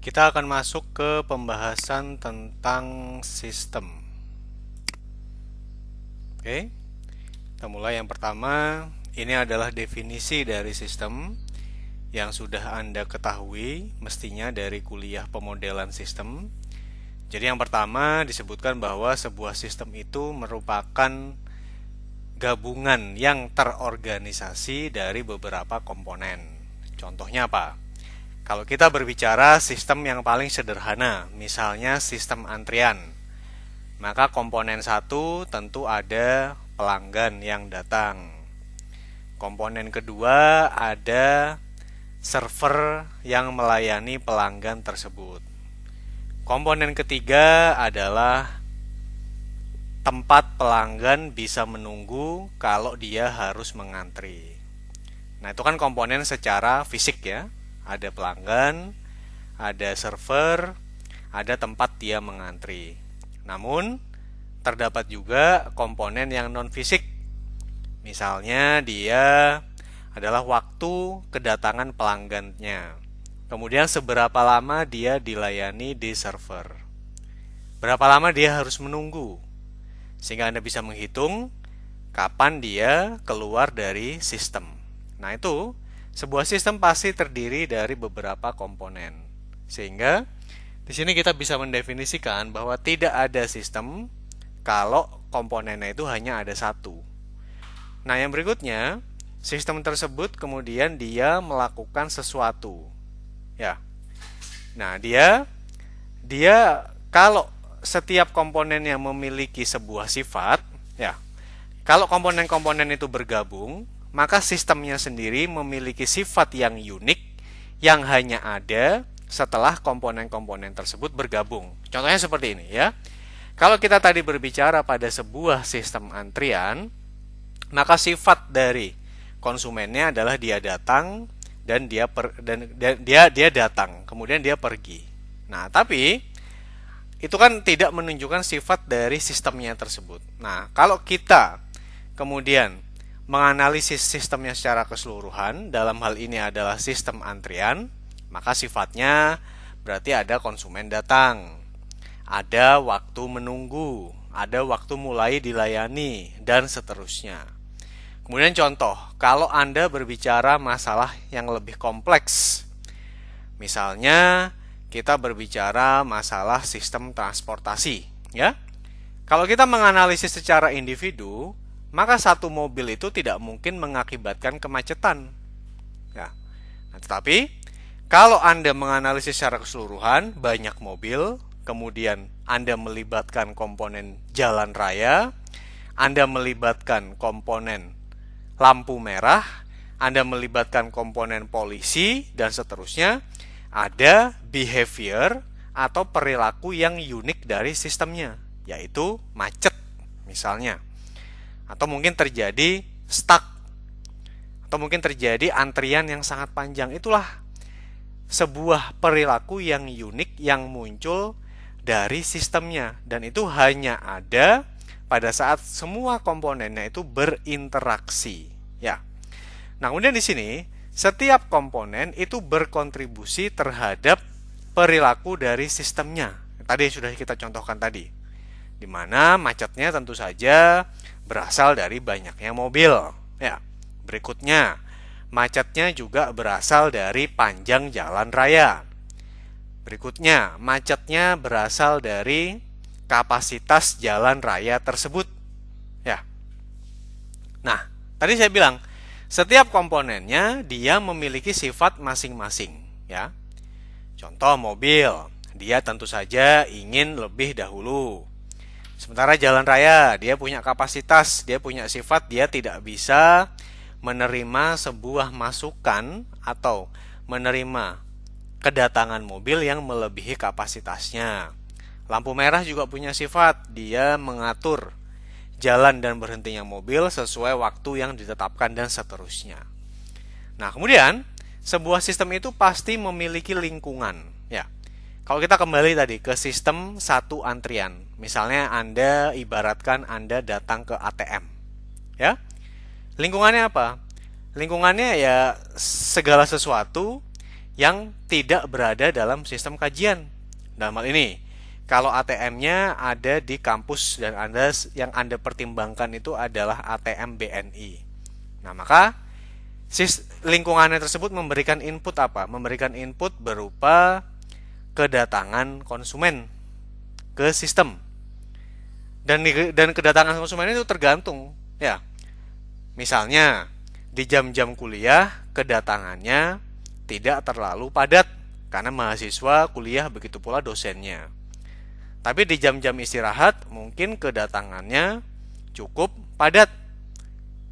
Kita akan masuk ke pembahasan tentang sistem. Oke, kita mulai yang pertama. Ini adalah definisi dari sistem yang sudah Anda ketahui mestinya dari kuliah pemodelan sistem. Jadi yang pertama disebutkan bahwa sebuah sistem itu merupakan gabungan yang terorganisasi dari beberapa komponen. Contohnya apa? Kalau kita berbicara sistem yang paling sederhana, misalnya sistem antrian, maka komponen satu tentu ada pelanggan yang datang. Komponen kedua ada server yang melayani pelanggan tersebut. Komponen ketiga adalah tempat pelanggan bisa menunggu kalau dia harus mengantri. Nah, itu kan komponen secara fisik ya. Ada pelanggan, ada server, ada tempat dia mengantri. Namun, terdapat juga komponen yang non-fisik. Misalnya, dia adalah waktu kedatangan pelanggannya. Kemudian, seberapa lama dia dilayani di server. Berapa lama dia harus menunggu. Sehingga Anda bisa menghitung kapan dia keluar dari sistem. Nah, itu sebuah sistem pasti terdiri dari beberapa komponen. Sehingga di sini kita bisa mendefinisikan bahwa tidak ada sistem kalau komponennya itu hanya ada satu. Nah, yang berikutnya, sistem tersebut kemudian dia melakukan sesuatu. Ya. Nah, dia kalau setiap komponen yang memiliki sebuah sifat, ya. Kalau komponen-komponen itu bergabung, maka sistemnya sendiri memiliki sifat yang unik yang hanya ada setelah komponen-komponen tersebut bergabung. Contohnya seperti ini ya. Kalau kita tadi berbicara pada sebuah sistem antrian, maka sifat dari konsumennya adalah dia datang dan dia datang, kemudian dia pergi. Nah, tapi itu kan tidak menunjukkan sifat dari sistemnya tersebut. Nah, kalau kita kemudian menganalisis sistemnya secara keseluruhan, dalam hal ini adalah sistem antrian, maka sifatnya berarti ada konsumen datang, ada waktu menunggu, ada waktu mulai dilayani, dan seterusnya. Kemudian contoh, kalau Anda berbicara masalah yang lebih kompleks, misalnya kita berbicara masalah sistem transportasi, ya. Kalau kita menganalisis secara individu, maka satu mobil itu tidak mungkin mengakibatkan kemacetan. Ya. Nah, tetapi kalau Anda menganalisis secara keseluruhan, banyak mobil, kemudian Anda melibatkan komponen jalan raya, Anda melibatkan komponen lampu merah, Anda melibatkan komponen polisi, dan seterusnya, ada behavior atau perilaku yang unik dari sistemnya, yaitu macet misalnya. Atau mungkin terjadi stuck, atau mungkin terjadi antrian yang sangat panjang. Itulah sebuah perilaku yang unik yang muncul dari sistemnya, dan itu hanya ada pada saat semua komponennya itu berinteraksi, ya. Nah, kemudian di sini setiap komponen itu berkontribusi terhadap perilaku dari sistemnya. Tadi sudah kita contohkan tadi, di mana macetnya tentu saja berasal dari banyaknya mobil. Ya, berikutnya, macetnya juga berasal dari panjang jalan raya. Berikutnya, macetnya berasal dari kapasitas jalan raya tersebut. Ya. Nah, tadi saya bilang, setiap komponennya dia memiliki sifat masing-masing, ya. Contoh mobil, dia tentu saja ingin lebih dahulu. Sementara jalan raya, dia punya kapasitas, dia punya sifat, dia tidak bisa menerima sebuah masukan atau menerima kedatangan mobil yang melebihi kapasitasnya. Lampu merah juga punya sifat, dia mengatur jalan dan berhentinya mobil sesuai waktu yang ditetapkan dan seterusnya. Nah, kemudian sebuah sistem itu pasti memiliki lingkungan, ya. Kalau kita kembali tadi ke sistem satu antrian, misalnya Anda ibaratkan Anda datang ke ATM, ya. Lingkungannya apa? Lingkungannya ya segala sesuatu yang tidak berada dalam sistem kajian. Dalam hal ini, kalau ATM-nya ada di kampus dan yang Anda pertimbangkan itu adalah ATM BNI. Nah, maka lingkungannya tersebut memberikan input apa? Memberikan input berupa kedatangan konsumen ke sistem. Dan kedatangan konsumen itu tergantung, ya. Misalnya, di jam-jam kuliah kedatangannya tidak terlalu padat karena mahasiswa kuliah, begitu pula dosennya. Tapi di jam-jam istirahat mungkin kedatangannya cukup padat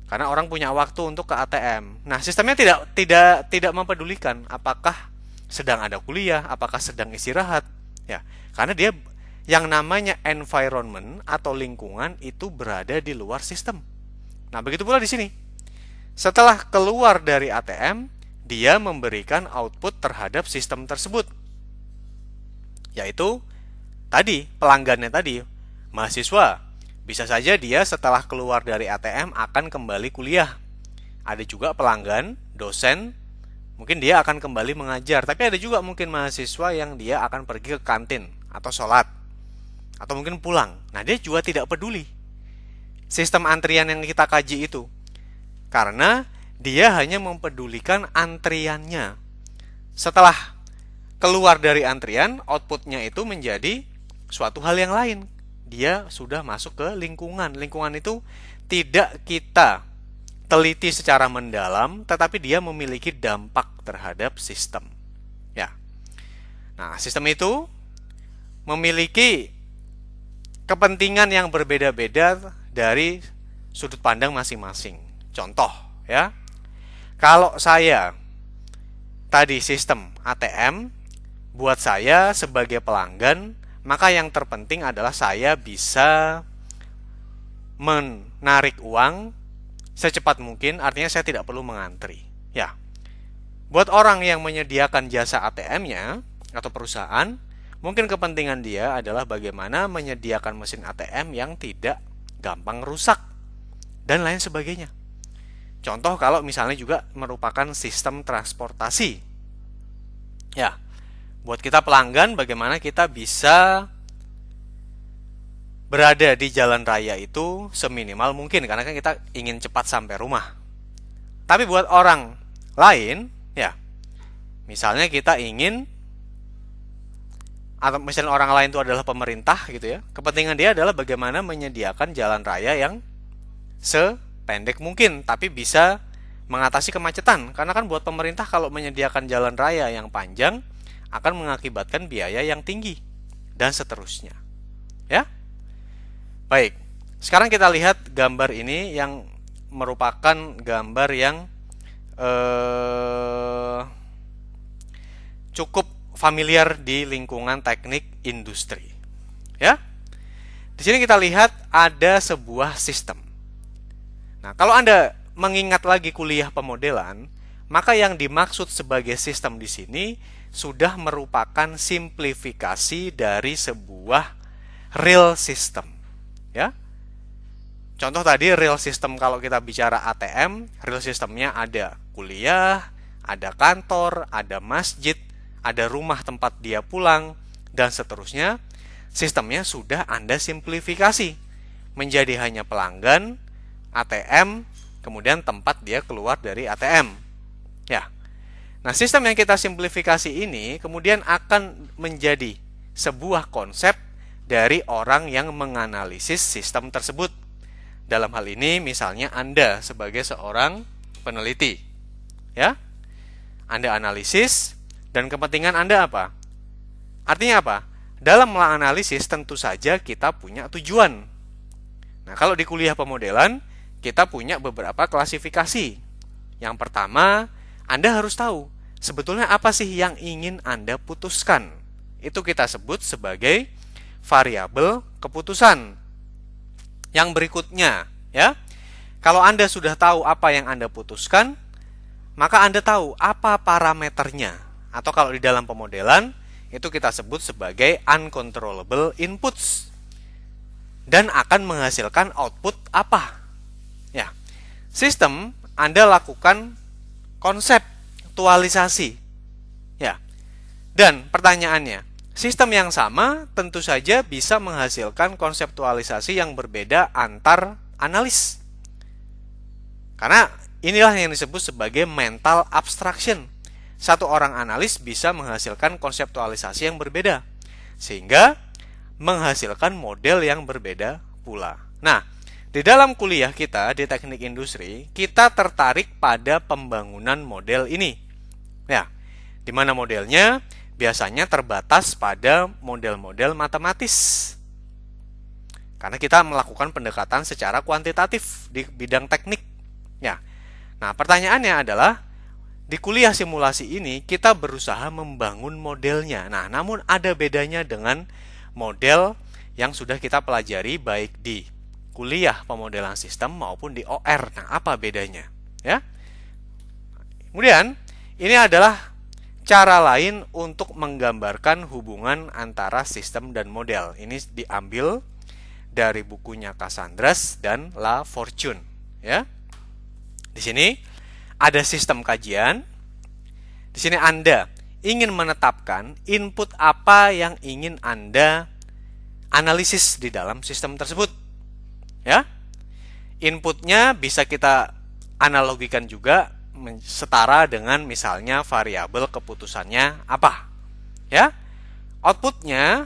karena orang punya waktu untuk ke ATM. Nah, sistemnya tidak mempedulikan apakah sedang ada kuliah, apakah sedang istirahat, ya. Karena dia yang namanya environment atau lingkungan itu berada di luar sistem. Nah, begitu pula di sini. Setelah keluar dari ATM, dia memberikan output terhadap sistem tersebut. Yaitu tadi, pelanggannya tadi, mahasiswa. Bisa saja dia setelah keluar dari ATM akan kembali kuliah. Ada juga pelanggan, dosen, mungkin dia akan kembali mengajar. Tapi ada juga mungkin mahasiswa yang dia akan pergi ke kantin atau sholat. Atau mungkin pulang. Nah, dia juga tidak peduli sistem antrian yang kita kaji itu. Karena dia hanya mempedulikan antriannya. Setelah keluar dari antrian, outputnya itu menjadi suatu hal yang lain. Dia sudah masuk ke lingkungan. Lingkungan itu tidak kita teliti secara mendalam, tetapi dia memiliki dampak terhadap sistem. Ya. Nah, sistem itu memiliki kepentingan yang berbeda-beda dari sudut pandang masing-masing. Contoh, ya. Kalau saya tadi sistem ATM, buat saya sebagai pelanggan, maka yang terpenting adalah saya bisa menarik uang secepat mungkin, artinya saya tidak perlu mengantri. Ya. Buat orang yang menyediakan jasa ATM-nya atau perusahaan, mungkin kepentingan dia adalah bagaimana menyediakan mesin ATM yang tidak gampang rusak dan lain sebagainya. Contoh kalau misalnya juga merupakan sistem transportasi. Ya, buat kita pelanggan bagaimana kita bisa berada di jalan raya itu seminimal mungkin karena kan kita ingin cepat sampai rumah. Tapi buat orang lain, ya, misalnya kita ingin, atau misalnya orang lain itu adalah pemerintah gitu ya, kepentingan dia adalah bagaimana menyediakan jalan raya yang sependek mungkin tapi bisa mengatasi kemacetan. Karena kan buat pemerintah kalau menyediakan jalan raya yang panjang akan mengakibatkan biaya yang tinggi dan seterusnya. Ya. Baik. Sekarang kita lihat gambar ini yang merupakan gambar yang cukup familiar di lingkungan teknik industri. Ya. Di sini kita lihat ada sebuah sistem. Nah, kalau Anda mengingat lagi kuliah pemodelan, maka yang dimaksud sebagai sistem di sini sudah merupakan simplifikasi dari sebuah real system. Ya. Contoh tadi real system kalau kita bicara ATM, real systemnya ada kuliah, ada kantor, ada masjid, ada rumah tempat dia pulang, dan seterusnya. Sistemnya sudah Anda simplifikasi menjadi hanya pelanggan, ATM, kemudian tempat dia keluar dari ATM. Ya. Nah, sistem yang kita simplifikasi ini kemudian akan menjadi sebuah konsep dari orang yang menganalisis sistem tersebut. Dalam hal ini misalnya Anda sebagai seorang peneliti. Ya. Anda analisis. Dan kepentingan Anda apa? Artinya apa? Dalam menganalisis tentu saja kita punya tujuan. Nah, kalau di kuliah pemodelan, kita punya beberapa klasifikasi. Yang pertama, Anda harus tahu sebetulnya apa sih yang ingin Anda putuskan. Itu kita sebut sebagai variabel keputusan. Yang berikutnya, ya. Kalau Anda sudah tahu apa yang Anda putuskan, maka Anda tahu apa parameternya. Atau kalau di dalam pemodelan, itu kita sebut sebagai uncontrollable inputs. Dan akan menghasilkan output apa? Ya, sistem Anda lakukan konseptualisasi. Dan pertanyaannya, sistem yang sama tentu saja bisa menghasilkan konseptualisasi yang berbeda antar analis. Karena inilah yang disebut sebagai mental abstraction. Satu orang analis bisa menghasilkan konseptualisasi yang berbeda, sehingga menghasilkan model yang berbeda pula. Nah, di dalam kuliah kita di teknik industri, kita tertarik pada pembangunan model ini. Ya, di mana modelnya biasanya terbatas pada model-model matematis. Karena kita melakukan pendekatan secara kuantitatif di bidang teknik. Ya. Nah, pertanyaannya adalah di kuliah simulasi ini kita berusaha membangun modelnya. Nah, namun ada bedanya dengan model yang sudah kita pelajari baik di kuliah pemodelan sistem maupun di OR. Nah, apa bedanya? Ya. Kemudian, ini adalah cara lain untuk menggambarkan hubungan antara sistem dan model. Ini diambil dari bukunya Cassandras dan La Fortune, ya. Di sini ada sistem kajian. Di sini Anda ingin menetapkan input apa yang ingin Anda analisis di dalam sistem tersebut. Ya. Inputnya bisa kita analogikan juga setara dengan misalnya variabel keputusannya apa. Ya. Outputnya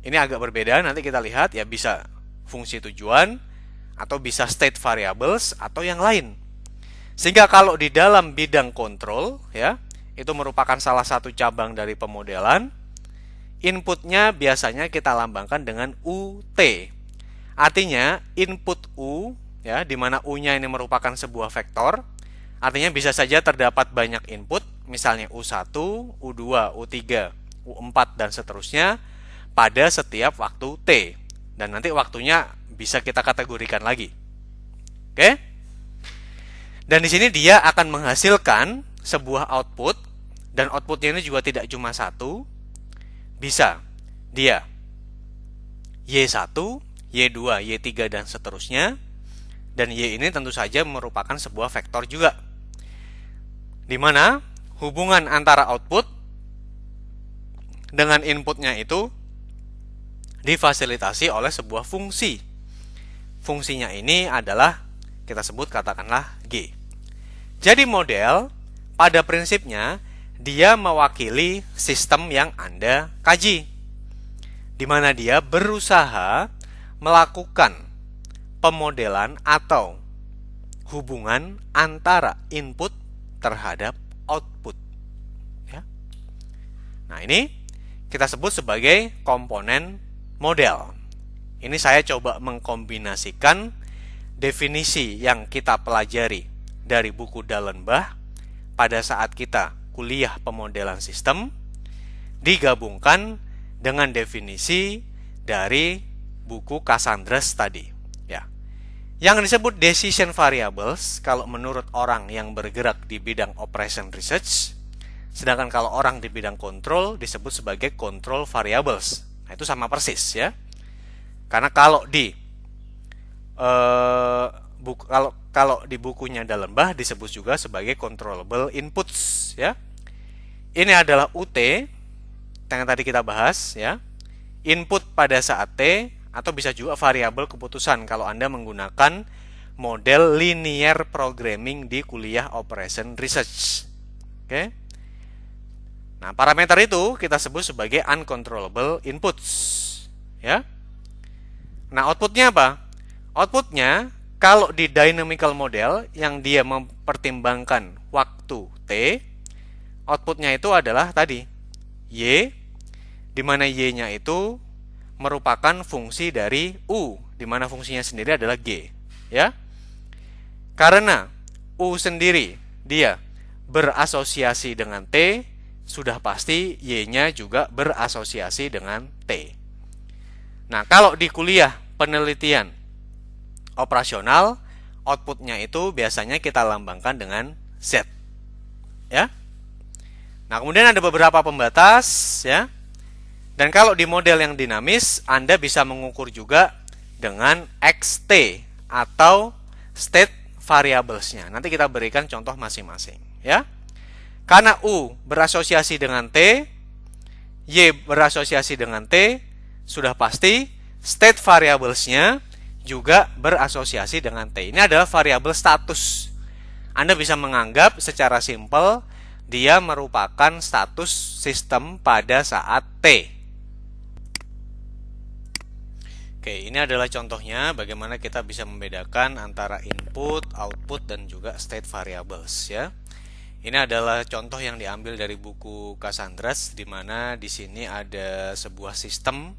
ini agak berbeda, nanti kita lihat ya, bisa fungsi tujuan atau bisa state variables atau yang lain. Sehingga kalau di dalam bidang kontrol, ya, itu merupakan salah satu cabang dari pemodelan, inputnya biasanya kita lambangkan dengan UT. Artinya input U, ya, di mana U-nya ini merupakan sebuah vektor. Artinya bisa saja terdapat banyak input, misalnya U1, U2, U3, U4 dan seterusnya pada setiap waktu T. Dan nanti waktunya bisa kita kategorikan lagi. Oke? Dan di sini dia akan menghasilkan sebuah output, dan outputnya ini juga tidak cuma satu. Bisa dia Y1, Y2, Y3 dan seterusnya. Dan Y ini tentu saja merupakan sebuah vektor juga. Di mana hubungan antara output dengan inputnya itu difasilitasi oleh sebuah fungsi. Fungsinya ini adalah kita sebut katakanlah G. Jadi model pada prinsipnya dia mewakili sistem yang Anda kaji, di mana dia berusaha melakukan pemodelan atau hubungan antara input terhadap output. Ya. Nah, ini kita sebut sebagai komponen model. Ini saya coba mengkombinasikan definisi yang kita pelajari dari buku Dallenbach pada saat kita kuliah pemodelan sistem, digabungkan dengan definisi dari buku Cassandras tadi. Ya. Yang disebut decision variables kalau menurut orang yang bergerak di bidang operation research, sedangkan kalau orang di bidang control disebut sebagai control variables. Nah, itu sama persis, ya. Karena kalau di di bukunya Dallenbach disebut juga sebagai controllable inputs, ya. Ini adalah UT yang tadi kita bahas, ya. Input pada saat T, atau bisa juga variabel keputusan kalau Anda menggunakan model linear programming di kuliah operation research. Oke. Nah, parameter itu kita sebut sebagai uncontrollable inputs, ya. Nah, outputnya apa? Outputnya kalau di dynamical model yang dia mempertimbangkan waktu T, outputnya itu adalah tadi Y, di mana Y-nya itu merupakan fungsi dari U, di mana fungsinya sendiri adalah G, ya. Karena U sendiri dia berasosiasi dengan T, sudah pasti Y-nya juga berasosiasi dengan T. Nah, kalau di kuliah penelitian operasional, outputnya itu biasanya kita lambangkan dengan Z. Ya. Nah, kemudian ada beberapa pembatas, ya. Dan kalau di model yang dinamis, Anda bisa mengukur juga dengan XT atau state variables-nya. Nanti kita berikan contoh masing-masing, ya. Karena U berasosiasi dengan T, Y berasosiasi dengan T, sudah pasti state variablesnya juga berasosiasi dengan T. Ini adalah variabel status. Anda bisa menganggap secara simpel dia merupakan status sistem pada saat T. Oke, ini adalah contohnya bagaimana kita bisa membedakan antara input, output, dan juga state variables ya. Ini adalah contoh yang diambil dari buku Cassandras, di mana di sini ada sebuah sistem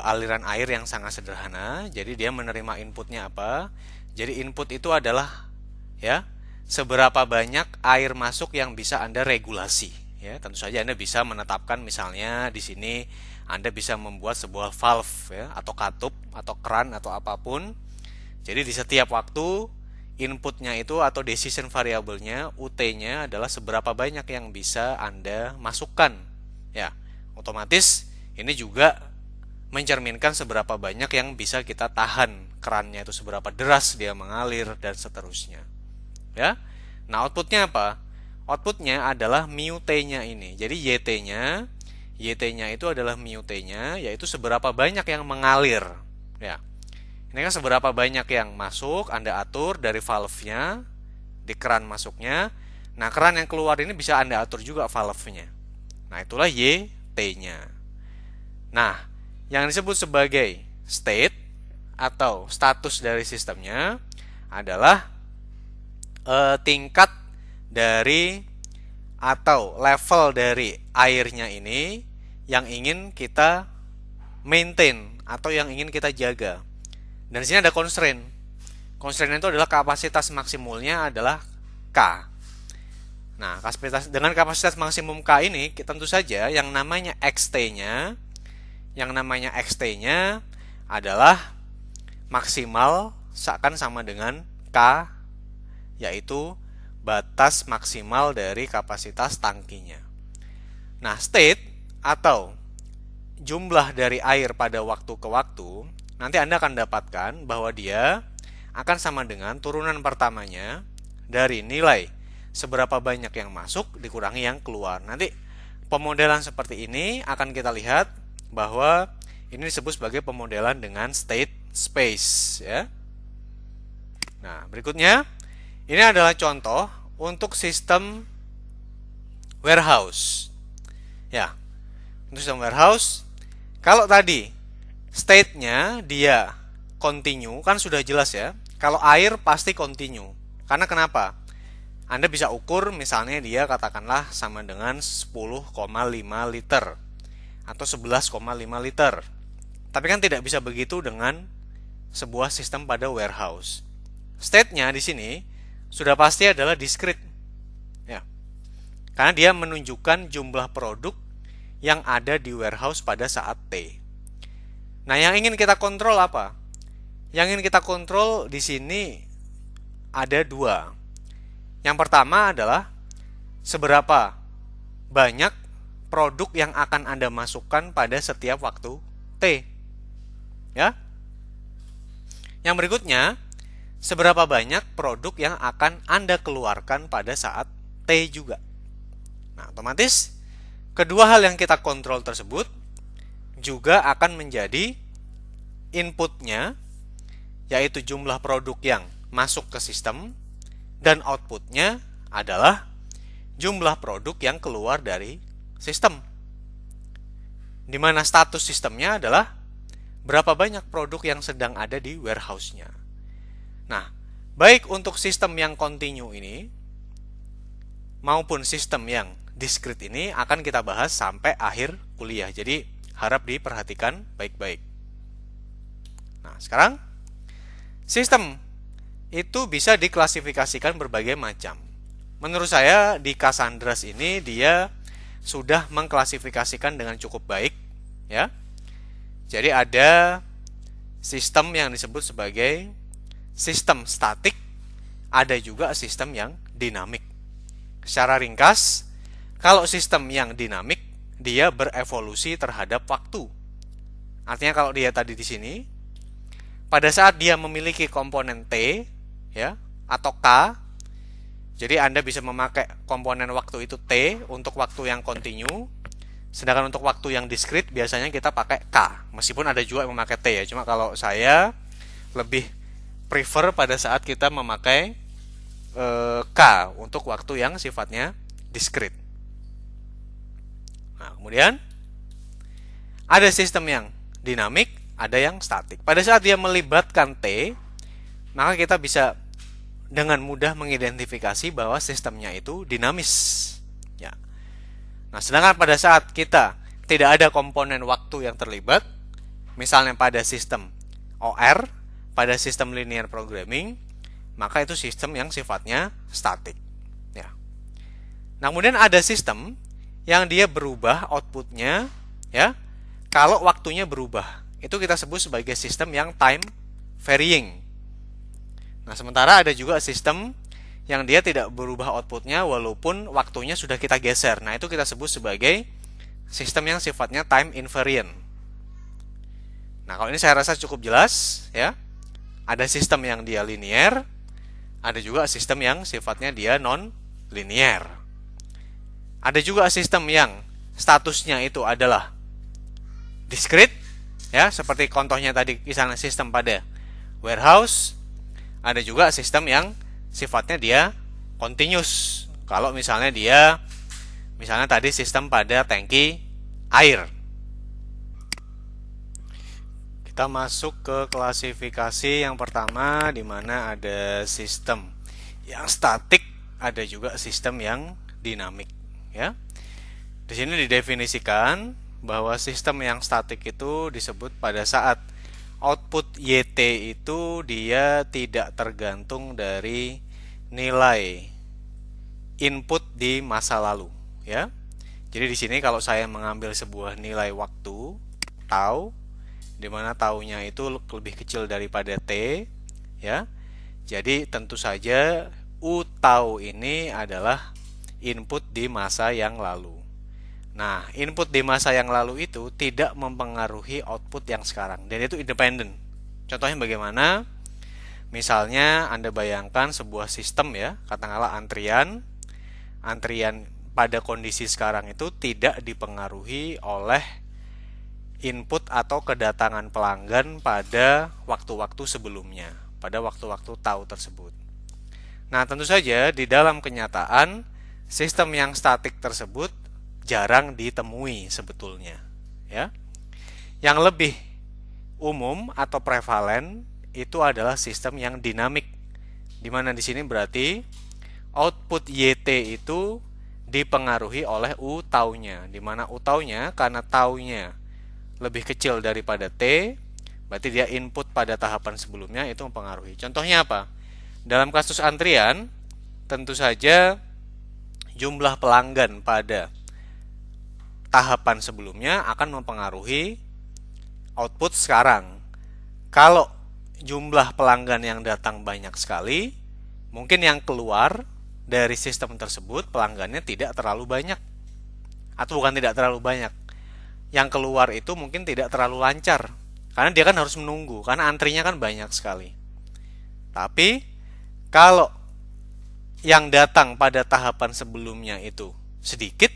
aliran air yang sangat sederhana. Jadi dia menerima inputnya apa? Jadi input itu adalah ya seberapa banyak air masuk yang bisa Anda regulasi ya. Tentu saja Anda bisa menetapkan, misalnya di sini Anda bisa membuat sebuah valve ya, atau katup atau keran atau apapun. Jadi di setiap waktu inputnya itu atau decision variabelnya UT-nya adalah seberapa banyak yang bisa Anda masukkan ya. Otomatis ini juga mencerminkan seberapa banyak yang bisa kita tahan kerannya itu, seberapa deras dia mengalir dan seterusnya. Ya. Nah, outputnya apa? Outputnya adalah mu T-nya ini. Jadi YT-nya itu adalah mu T-nya, yaitu seberapa banyak yang mengalir. Ya. Ini kan seberapa banyak yang masuk, Anda atur dari valve-nya, di keran masuknya. Nah, keran yang keluar ini bisa Anda atur juga valve-nya. Nah, itulah YT-nya. Nah, yang disebut sebagai state atau status dari sistemnya adalah tingkat dari atau level dari airnya ini yang ingin kita maintain atau yang ingin kita jaga. Dan di sini ada constraint. Constraint itu adalah kapasitas maksimumnya adalah K. Nah, dengan kapasitas maksimum K ini tentu saja yang namanya XT-nya adalah maksimal seakan sama dengan K, yaitu batas maksimal dari kapasitas tangkinya. Nah, state atau jumlah dari air pada waktu ke waktu, nanti Anda akan dapatkan bahwa dia akan sama dengan turunan pertamanya dari nilai seberapa banyak yang masuk dikurangi yang keluar. Nanti pemodelan seperti ini akan kita lihat bahwa ini disebut sebagai pemodelan dengan state space ya. Nah, berikutnya ini adalah contoh untuk sistem warehouse. Ya, untuk sistem warehouse, kalau tadi state-nya dia continue, kan sudah jelas ya. Kalau air pasti continue. Karena kenapa? Anda bisa ukur misalnya dia katakanlah sama dengan 10,5 liter atau 11,5 liter. Tapi kan tidak bisa begitu dengan sebuah sistem pada warehouse. State-nya di sini sudah pasti adalah discrete. Ya. Karena dia menunjukkan jumlah produk yang ada di warehouse pada saat T. Nah, yang ingin kita kontrol apa? Yang ingin kita kontrol di sini ada dua. Yang pertama adalah seberapa banyak produk yang akan Anda masukkan pada setiap waktu T. Ya. Yang berikutnya, seberapa banyak produk yang akan Anda keluarkan pada saat T juga. Nah, otomatis kedua hal yang kita kontrol tersebut juga akan menjadi inputnya, yaitu jumlah produk yang masuk ke sistem, dan outputnya adalah jumlah produk yang keluar dari sistem. Di mana status sistemnya adalah berapa banyak produk yang sedang ada di warehouse-nya. Nah, baik untuk sistem yang continue ini maupun sistem yang discrete ini akan kita bahas sampai akhir kuliah. Jadi, harap diperhatikan baik-baik. Nah, sekarang sistem itu bisa diklasifikasikan berbagai macam. Menurut saya di Cassandras ini dia sudah mengklasifikasikan dengan cukup baik, ya. Jadi ada sistem yang disebut sebagai sistem statik, ada juga sistem yang dinamik. Secara ringkas, kalau sistem yang dinamik dia berevolusi terhadap waktu. Artinya kalau dia tadi di sini, pada saat dia memiliki komponen T, ya, atau K, jadi Anda bisa memakai komponen waktu itu T untuk waktu yang continue. Sedangkan untuk waktu yang discrete biasanya kita pakai K. Meskipun ada juga yang memakai T ya. Cuma kalau saya lebih prefer pada saat kita memakai K untuk waktu yang sifatnya discrete. Nah, kemudian ada sistem yang dinamik, ada yang statik. Pada saat dia melibatkan T, maka kita bisa dengan mudah mengidentifikasi bahwa sistemnya itu dinamis. Ya. Nah, sedangkan pada saat kita tidak ada komponen waktu yang terlibat, misalnya pada sistem OR, pada sistem linear programming, maka itu sistem yang sifatnya statik. Ya. Nah, kemudian ada sistem yang dia berubah outputnya, ya, kalau waktunya berubah. Itu kita sebut sebagai sistem yang time varying. Nah, sementara ada juga sistem yang dia tidak berubah outputnya walaupun waktunya sudah kita geser. Nah, itu kita sebut sebagai sistem yang sifatnya time invariant. Nah, kalau ini saya rasa cukup jelas, ya. Ada sistem yang dia linear, ada juga sistem yang sifatnya dia non-linear. Ada juga sistem yang statusnya itu adalah discrete, ya, seperti contohnya tadi misalnya sistem pada warehouse. Ada juga sistem yang sifatnya dia continuous. Kalau misalnya tadi sistem pada tangki air. Kita masuk ke klasifikasi yang pertama, di mana ada sistem yang statik, ada juga sistem yang dinamik, ya. Di sini didefinisikan bahwa sistem yang statik itu disebut pada saat output YT itu dia tidak tergantung dari nilai input di masa lalu, ya. Jadi di sini kalau saya mengambil sebuah nilai waktu tau, di mana taunya itu lebih kecil daripada T, ya. Jadi tentu saja U tau ini adalah input di masa yang lalu. Nah, input di masa yang lalu itu tidak mempengaruhi output yang sekarang, dan itu independen. Contohnya bagaimana? Misalnya Anda bayangkan sebuah sistem, ya, katakanlah antrian pada kondisi sekarang itu tidak dipengaruhi oleh input atau kedatangan pelanggan pada waktu-waktu sebelumnya, pada waktu-waktu tau tersebut. Nah, tentu saja di dalam kenyataan sistem yang statik tersebut jarang ditemui sebetulnya, ya. Yang lebih umum atau prevalen itu adalah sistem yang dinamik, di mana di sini berarti output YT itu dipengaruhi oleh U taunya, di mana U taunya karena taunya lebih kecil daripada T, berarti dia input pada tahapan sebelumnya itu mempengaruhi. Contohnya apa? Dalam kasus antrian, tentu saja jumlah pelanggan pada tahapan sebelumnya akan mempengaruhi output sekarang. Kalau jumlah pelanggan yang datang banyak sekali, mungkin yang keluar dari sistem tersebut pelanggannya tidak terlalu banyak. Atau bukan tidak terlalu banyak, yang keluar itu mungkin tidak terlalu lancar, karena dia kan harus menunggu, karena antrinya kan banyak sekali. Tapi kalau yang datang pada tahapan sebelumnya itu sedikit,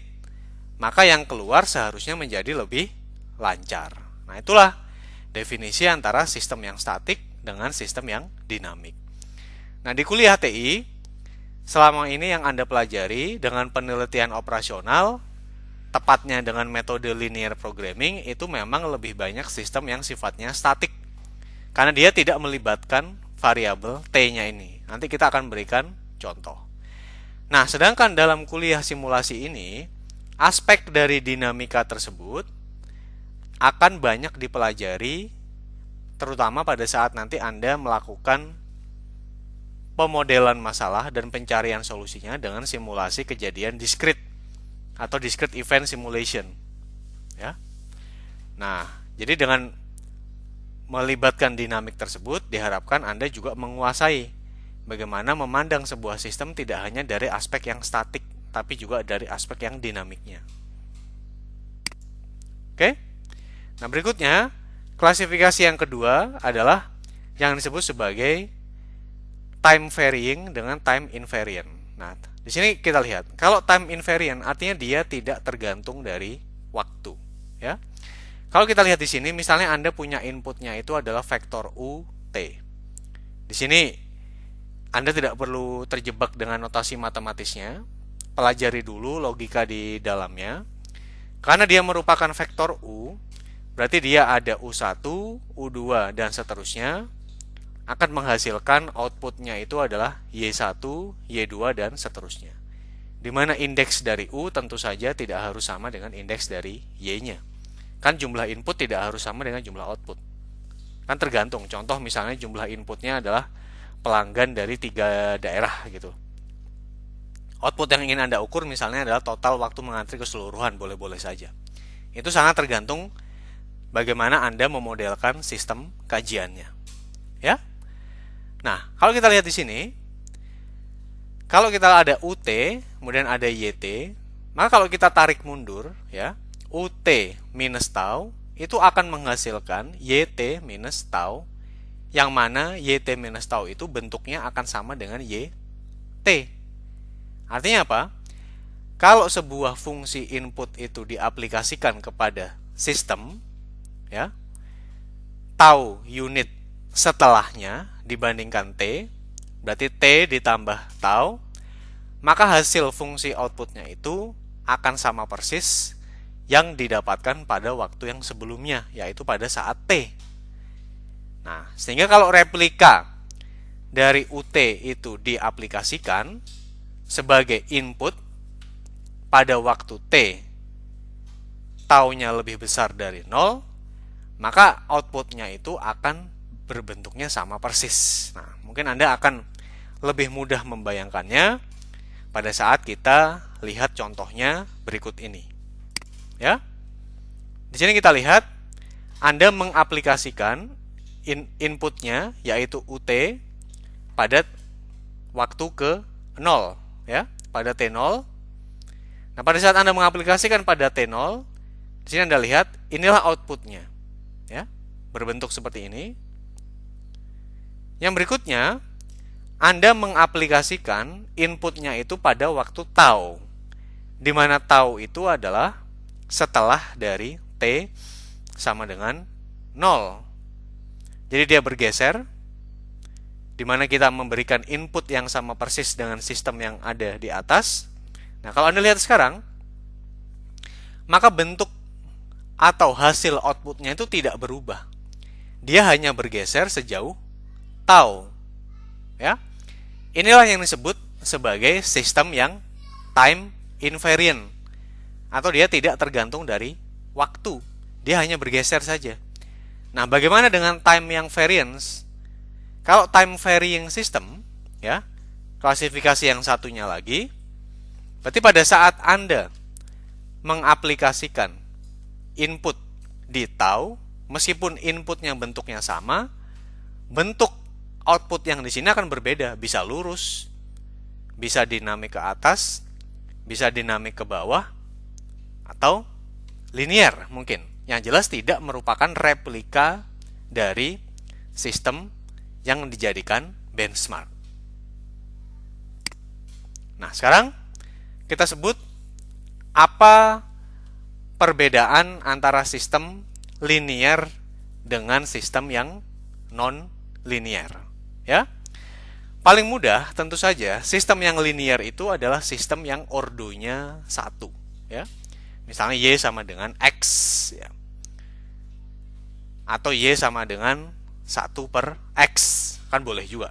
maka yang keluar seharusnya menjadi lebih lancar. Nah, itulah definisi antara sistem yang statik dengan sistem yang dinamik. Nah, di kuliah TI, selama ini yang Anda pelajari dengan penelitian operasional, tepatnya dengan metode linear programming, itu memang lebih banyak sistem yang sifatnya statik, karena dia tidak melibatkan variabel T-nya ini. Nanti kita akan berikan contoh. Nah, sedangkan dalam kuliah simulasi ini, aspek dari dinamika tersebut akan banyak dipelajari, terutama pada saat nanti Anda melakukan pemodelan masalah dan pencarian solusinya dengan simulasi kejadian discrete atau discrete event simulation, ya. Nah, jadi dengan melibatkan dinamik tersebut diharapkan Anda juga menguasai bagaimana memandang sebuah sistem tidak hanya dari aspek yang statik, tapi juga dari aspek yang dinamiknya. Oke? Nah, berikutnya klasifikasi yang kedua adalah yang disebut sebagai time varying dengan time invariant. Nah, di sini kita lihat, kalau time invariant artinya dia tidak tergantung dari waktu, ya. Kalau kita lihat di sini, misalnya Anda punya inputnya itu adalah vektor UT. Di sini Anda tidak perlu terjebak dengan notasi matematisnya. Pelajari dulu logika di dalamnya. Karena dia merupakan vektor U, berarti dia ada U1, U2, dan seterusnya. Akan menghasilkan outputnya itu adalah Y1, Y2, dan seterusnya. Di mana indeks dari U tentu saja tidak harus sama dengan indeks dari Y-nya. Kan jumlah input tidak harus sama dengan jumlah output. Kan tergantung. Contoh misalnya jumlah inputnya adalah pelanggan dari 3 daerah gitu. Output yang ingin Anda ukur misalnya adalah total waktu mengantri keseluruhan, boleh-boleh saja. Itu sangat tergantung bagaimana Anda memodelkan sistem kajiannya. Ya. Nah, kalau kita lihat di sini, kalau kita ada UT, kemudian ada YT, maka kalau kita tarik mundur, ya, UT minus tau itu akan menghasilkan YT minus tau, yang mana YT minus tau itu bentuknya akan sama dengan YT. Artinya apa? Kalau sebuah fungsi input itu diaplikasikan kepada sistem, ya, tau unit setelahnya dibandingkan T, berarti T ditambah tau, maka hasil fungsi outputnya itu akan sama persis yang didapatkan pada waktu yang sebelumnya, yaitu pada saat T. Nah, sehingga kalau replika dari UT itu diaplikasikan sebagai input pada waktu T, taunya lebih besar dari 0, maka outputnya itu akan berbentuknya sama persis. Nah, mungkin Anda akan lebih mudah membayangkannya pada saat kita lihat contohnya berikut ini. Ya. Di sini kita lihat Anda mengaplikasikan inputnya yaitu UT pada waktu ke 0, ya, pada T0. Nah, pada saat Anda mengaplikasikan pada T0, di sini Anda lihat inilah outputnya, ya, berbentuk seperti ini. Yang berikutnya, Anda mengaplikasikan inputnya itu pada waktu tau, di mana tau itu adalah setelah dari T sama dengan 0. Jadi dia bergeser, di mana kita memberikan input yang sama persis dengan sistem yang ada di atas. Nah, kalau Anda lihat sekarang, maka bentuk atau hasil outputnya itu tidak berubah. Dia hanya bergeser sejauh tau. Ya. Inilah yang disebut sebagai sistem yang time invariant, atau dia tidak tergantung dari waktu. Dia hanya bergeser saja. Nah, bagaimana dengan time yang variance? Kalau time varying system, ya, klasifikasi yang satunya lagi, berarti pada saat Anda mengaplikasikan input di tau, meskipun inputnya bentuknya sama, bentuk output yang di sini akan berbeda, bisa lurus, bisa dinamik ke atas, bisa dinamik ke bawah, atau linear mungkin. Yang jelas tidak merupakan replika dari sistem yang dijadikan benchmark. Nah, sekarang kita sebut apa perbedaan antara sistem linear dengan sistem yang non-linear. Ya, paling mudah tentu saja sistem yang linear itu adalah sistem yang ordonya 1. Ya, misalnya Y sama dengan X, ya, atau Y sama dengan 1/X, kan boleh juga.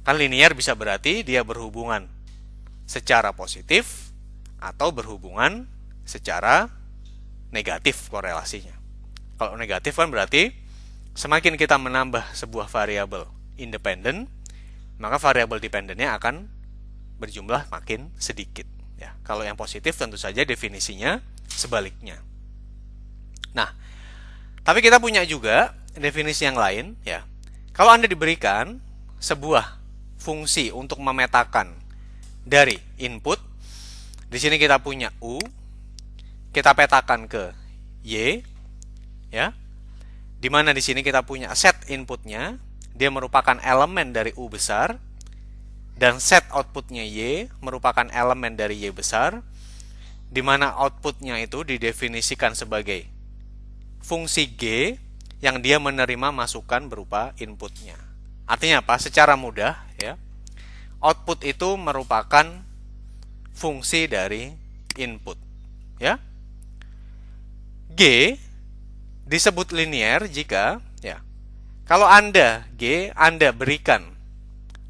Kan linear bisa berarti dia berhubungan secara positif atau berhubungan secara negatif korelasinya. Kalau negatif kan berarti semakin kita menambah sebuah variabel independen, maka variabel dependennya akan berjumlah makin sedikit. Ya, kalau yang positif tentu saja definisinya sebaliknya. Nah, tapi kita punya juga definisi yang lain, ya. Kalau Anda diberikan sebuah fungsi untuk memetakan dari input, di sini kita punya U, kita petakan ke Y, ya. Di mana di sini kita punya set inputnya, dia merupakan elemen dari U besar, dan set outputnya Y merupakan elemen dari Y besar. di mana outputnya itu didefinisikan sebagai fungsi G yang dia menerima masukan berupa inputnya. Artinya apa? Secara mudah, ya, output itu merupakan fungsi dari input, ya. G disebut linear jika, ya, kalau Anda berikan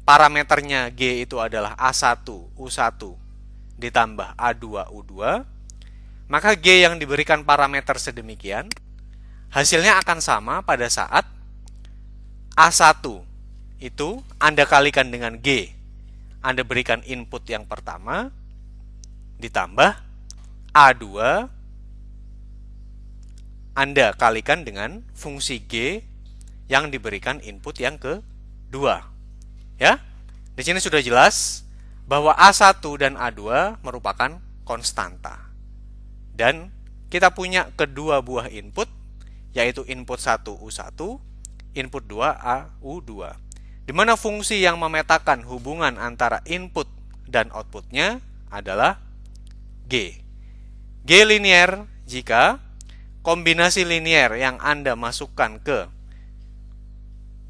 parameternya G itu adalah A1, U1 ditambah A2, U2, maka G yang diberikan parameter sedemikian, hasilnya akan sama pada saat A1 itu Anda kalikan dengan G. Anda berikan input yang pertama, ditambah A2, Anda kalikan dengan fungsi G yang diberikan input yang kedua. Ya, di sini sudah jelas bahwa A1 dan A2 merupakan konstanta. Dan kita punya kedua buah input, yaitu input 1 U1, input 2 AU2. Di mana fungsi yang memetakan hubungan antara input dan outputnya adalah G. G linear jika kombinasi linear yang Anda masukkan ke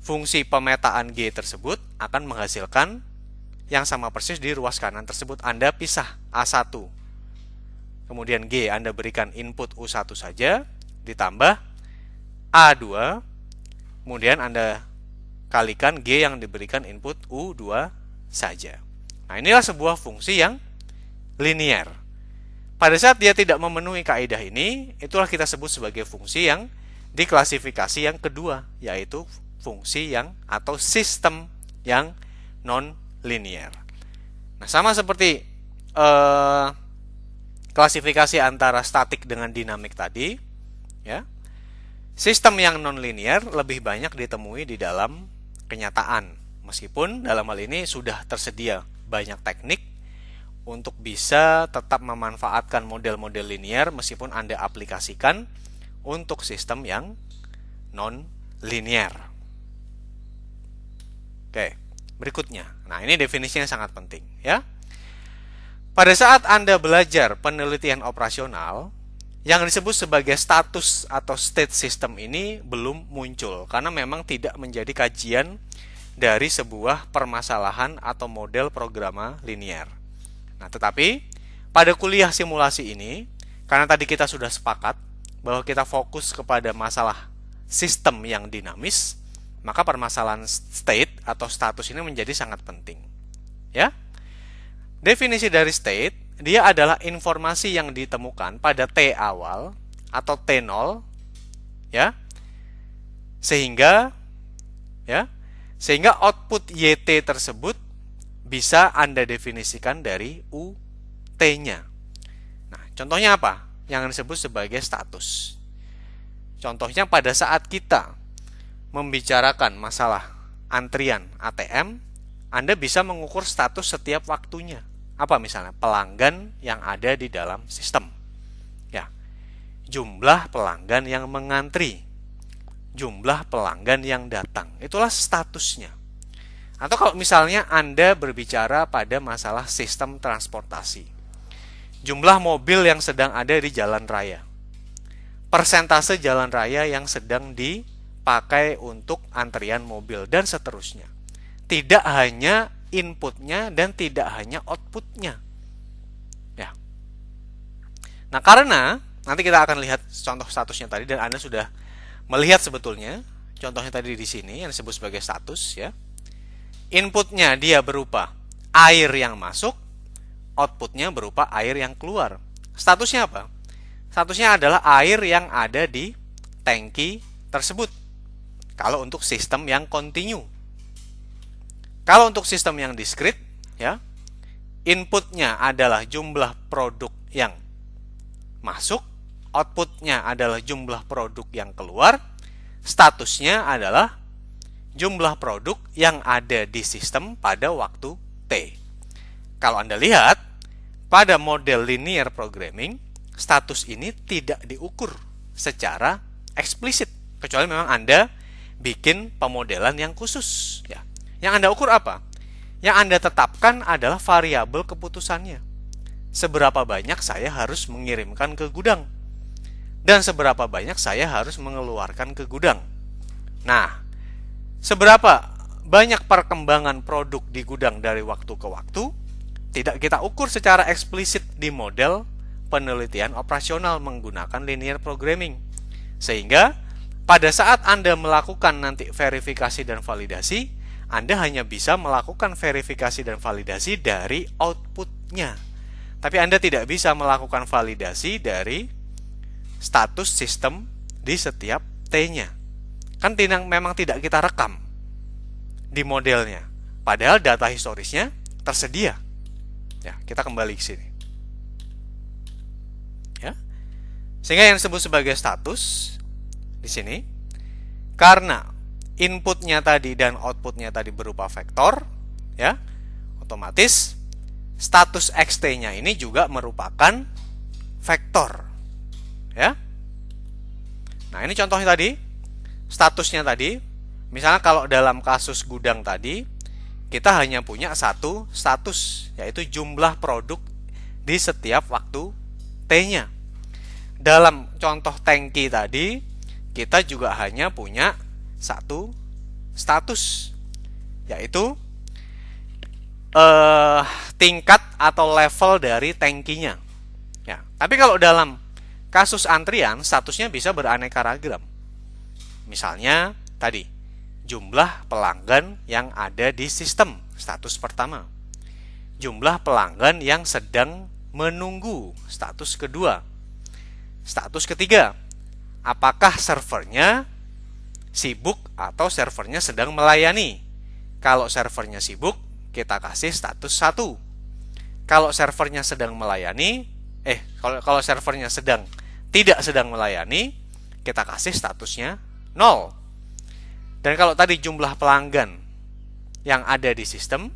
fungsi pemetaan G tersebut akan menghasilkan yang sama persis di ruas kanan tersebut. Anda pisah A1, kemudian G Anda berikan input U1 saja, ditambah A2, kemudian Anda kalikan G yang diberikan input U2 saja. Nah, inilah sebuah fungsi yang linear. Pada saat dia tidak memenuhi kaidah ini, itulah kita sebut sebagai fungsi yang diklasifikasi yang kedua, yaitu fungsi yang atau sistem yang non-linear. Nah, sama seperti klasifikasi antara statik dengan dinamik tadi, ya. Sistem yang non-linear lebih banyak ditemui di dalam kenyataan, meskipun dalam hal ini sudah tersedia banyak teknik untuk bisa tetap memanfaatkan model-model linear meskipun Anda aplikasikan untuk sistem yang non-linear. Oke, berikutnya. Nah, ini definisinya sangat penting, ya. Pada saat Anda belajar penelitian operasional, yang disebut sebagai status atau state system ini belum muncul karena memang tidak menjadi kajian dari sebuah permasalahan atau model programa linear. Nah, tetapi pada kuliah simulasi ini, karena tadi kita sudah sepakat bahwa kita fokus kepada masalah sistem yang dinamis, maka permasalahan state atau status ini menjadi sangat penting. Ya. Definisi dari state, dia adalah informasi yang ditemukan pada T awal atau T0, ya. Sehingga output YT tersebut bisa Anda definisikan dari UT-nya. Nah, contohnya apa? Yang disebut sebagai status. Contohnya pada saat kita membicarakan masalah antrian ATM, Anda bisa mengukur status setiap waktunya. Apa misalnya? Pelanggan yang ada di dalam sistem. Ya. Jumlah pelanggan yang mengantri. Jumlah pelanggan yang datang. Itulah statusnya. Atau kalau misalnya Anda berbicara pada masalah sistem transportasi. Jumlah mobil yang sedang ada di jalan raya. Persentase jalan raya yang sedang dipakai untuk antrian mobil dan seterusnya. Tidak hanya inputnya dan tidak hanya outputnya. Ya. Nah, karena nanti kita akan lihat contoh statusnya tadi dan Anda sudah melihat sebetulnya contohnya tadi di sini yang disebut sebagai status, ya. Inputnya dia berupa air yang masuk, outputnya berupa air yang keluar. Statusnya apa? Statusnya adalah air yang ada di tangki tersebut. Kalau untuk sistem yang kontinu. Kalau untuk sistem yang diskrit, ya, inputnya adalah jumlah produk yang masuk, outputnya adalah jumlah produk yang keluar, statusnya adalah jumlah produk yang ada di sistem pada waktu T. Kalau Anda lihat, pada model linear programming, status ini tidak diukur secara eksplisit, kecuali memang Anda bikin pemodelan yang khusus. Ya. Yang Anda ukur apa? Yang Anda tetapkan adalah variabel keputusannya. seberapa banyak saya harus mengirimkan ke gudang dan seberapa banyak saya harus mengeluarkan ke gudang. Nah, seberapa banyak perkembangan produk di gudang dari waktu ke waktu tidak kita ukur secara eksplisit di model penelitian operasional menggunakan linear programming. Sehingga pada saat Anda melakukan nanti verifikasi dan validasi, Anda hanya bisa melakukan verifikasi dan validasi dari outputnya. Tapi Anda tidak bisa melakukan validasi dari status sistem di setiap T-nya. Kan memang tidak kita rekam di modelnya. Padahal data historisnya tersedia. Ya, kita kembali ke sini. Ya. Sehingga yang disebut sebagai status di sini, karena inputnya tadi dan outputnya tadi berupa vektor, ya, otomatis status xt-nya ini juga merupakan vektor, ya. Nah, ini contohnya tadi, statusnya tadi, misalnya kalau dalam kasus gudang tadi, kita hanya punya satu status, yaitu jumlah produk di setiap waktu T-nya. Dalam contoh tangki tadi, kita juga hanya punya satu status, yaitu tingkat atau level dari tangkinya. Ya, tapi kalau dalam kasus antrian, statusnya bisa beraneka ragam. Misalnya tadi, jumlah pelanggan yang ada di sistem, status pertama. Jumlah pelanggan yang sedang menunggu, status kedua. Status ketiga, apakah servernya sibuk atau servernya sedang melayani? Kalau servernya sibuk, kita kasih status 1. Kalau servernya sedang melayani, kalau servernya tidak sedang melayani, kita kasih statusnya 0. Dan kalau tadi jumlah pelanggan yang ada di sistem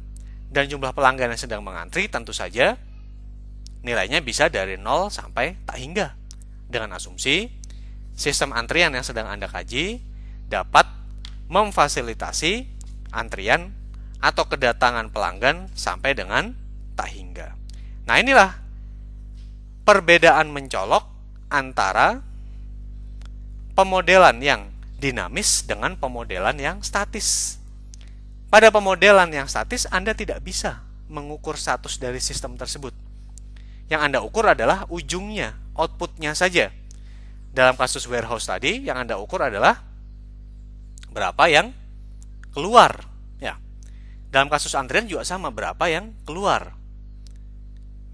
dan jumlah pelanggan yang sedang mengantri, tentu saja nilainya bisa dari 0 sampai tak hingga. Dengan asumsi sistem antrian yang sedang Anda kaji dapat memfasilitasi antrian atau kedatangan pelanggan sampai dengan tak hingga. Nah, inilah perbedaan mencolok antara pemodelan yang dinamis dengan pemodelan yang statis. Pada pemodelan yang statis, Anda tidak bisa mengukur status dari sistem tersebut. Yang Anda ukur adalah ujungnya, outputnya saja. Dalam kasus warehouse tadi, yang Anda ukur adalah berapa yang keluar. Ya. Dalam kasus antrian juga sama, berapa yang keluar.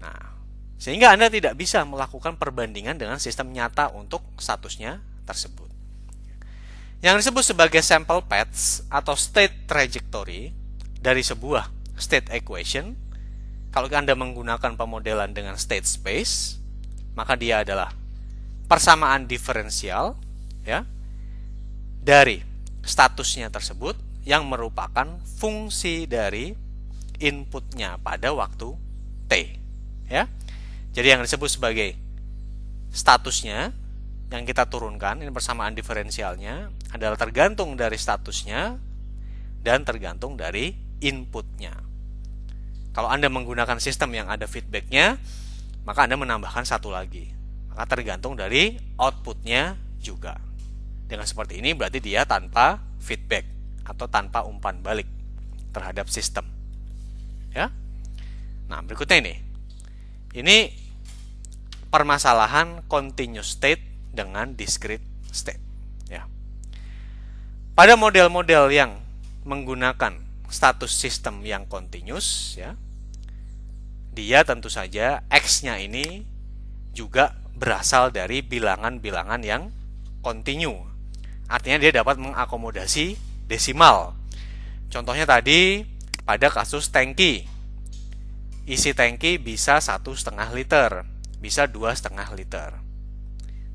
Nah, sehingga Anda tidak bisa melakukan perbandingan dengan sistem nyata untuk statusnya tersebut. Yang disebut sebagai sample paths atau state trajectory dari sebuah state equation, kalau Anda menggunakan pemodelan dengan state space, maka dia adalah persamaan diferensial, ya, dari statusnya tersebut yang merupakan fungsi dari inputnya pada waktu T, ya. Jadi yang disebut sebagai statusnya yang kita turunkan, ini persamaan diferensialnya adalah tergantung dari statusnya dan tergantung dari inputnya. Kalau Anda menggunakan sistem yang ada feedbacknya, maka Anda menambahkan satu lagi. Maka tergantung dari outputnya juga. Dengan seperti ini berarti dia tanpa feedback atau tanpa umpan balik terhadap sistem. Ya. Nah, berikutnya ini. Ini permasalahan continuous state dengan discrete state. Ya. Pada model-model yang menggunakan status sistem yang continuous, ya, dia tentu saja X-nya ini juga berasal dari bilangan-bilangan yang continue. Artinya dia dapat mengakomodasi desimal. Contohnya tadi pada kasus tangki. Isi tangki bisa 1,5 liter, bisa 2,5 liter.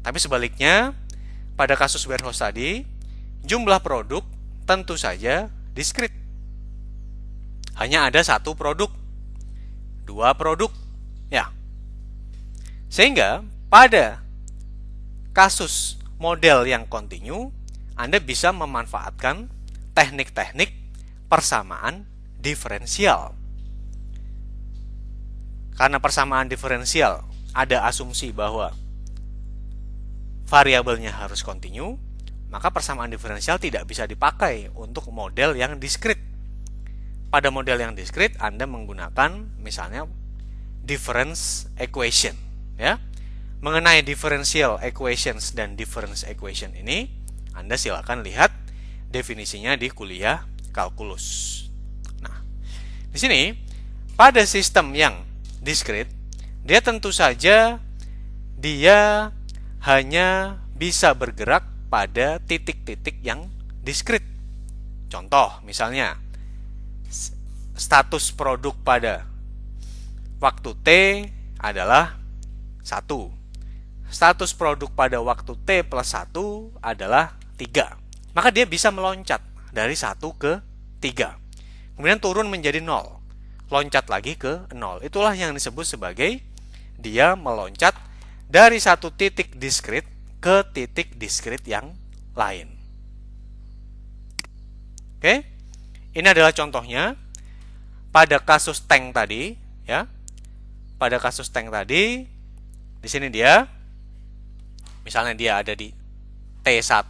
Tapi sebaliknya, pada kasus warehouse tadi, jumlah produk tentu saja discrete. Hanya ada satu produk, 2 produk, ya. Sehingga pada kasus model yang continue, Anda bisa memanfaatkan teknik-teknik persamaan diferensial. karena persamaan diferensial ada asumsi bahwa variabelnya harus kontinu, maka persamaan diferensial tidak bisa dipakai untuk model yang diskrit. Pada model yang diskrit Anda menggunakan misalnya difference equation, ya. Mengenai differential equations dan difference equation ini, Anda silakan lihat definisinya di kuliah kalkulus. Nah, di sini pada sistem yang diskrit, dia tentu saja dia hanya bisa bergerak pada titik-titik yang diskrit. Contoh, misalnya status produk pada waktu T adalah 1. Status produk pada waktu T plus 1 adalah 3. Maka dia bisa meloncat dari 1 ke 3. Kemudian turun menjadi 0. Loncat lagi ke 0. Itulah yang disebut sebagai dia meloncat dari satu titik diskrit ke titik diskrit yang lain. Oke? Ini adalah contohnya pada kasus tank tadi, ya. Pada kasus tank tadi, di sini dia misalnya dia ada di T1.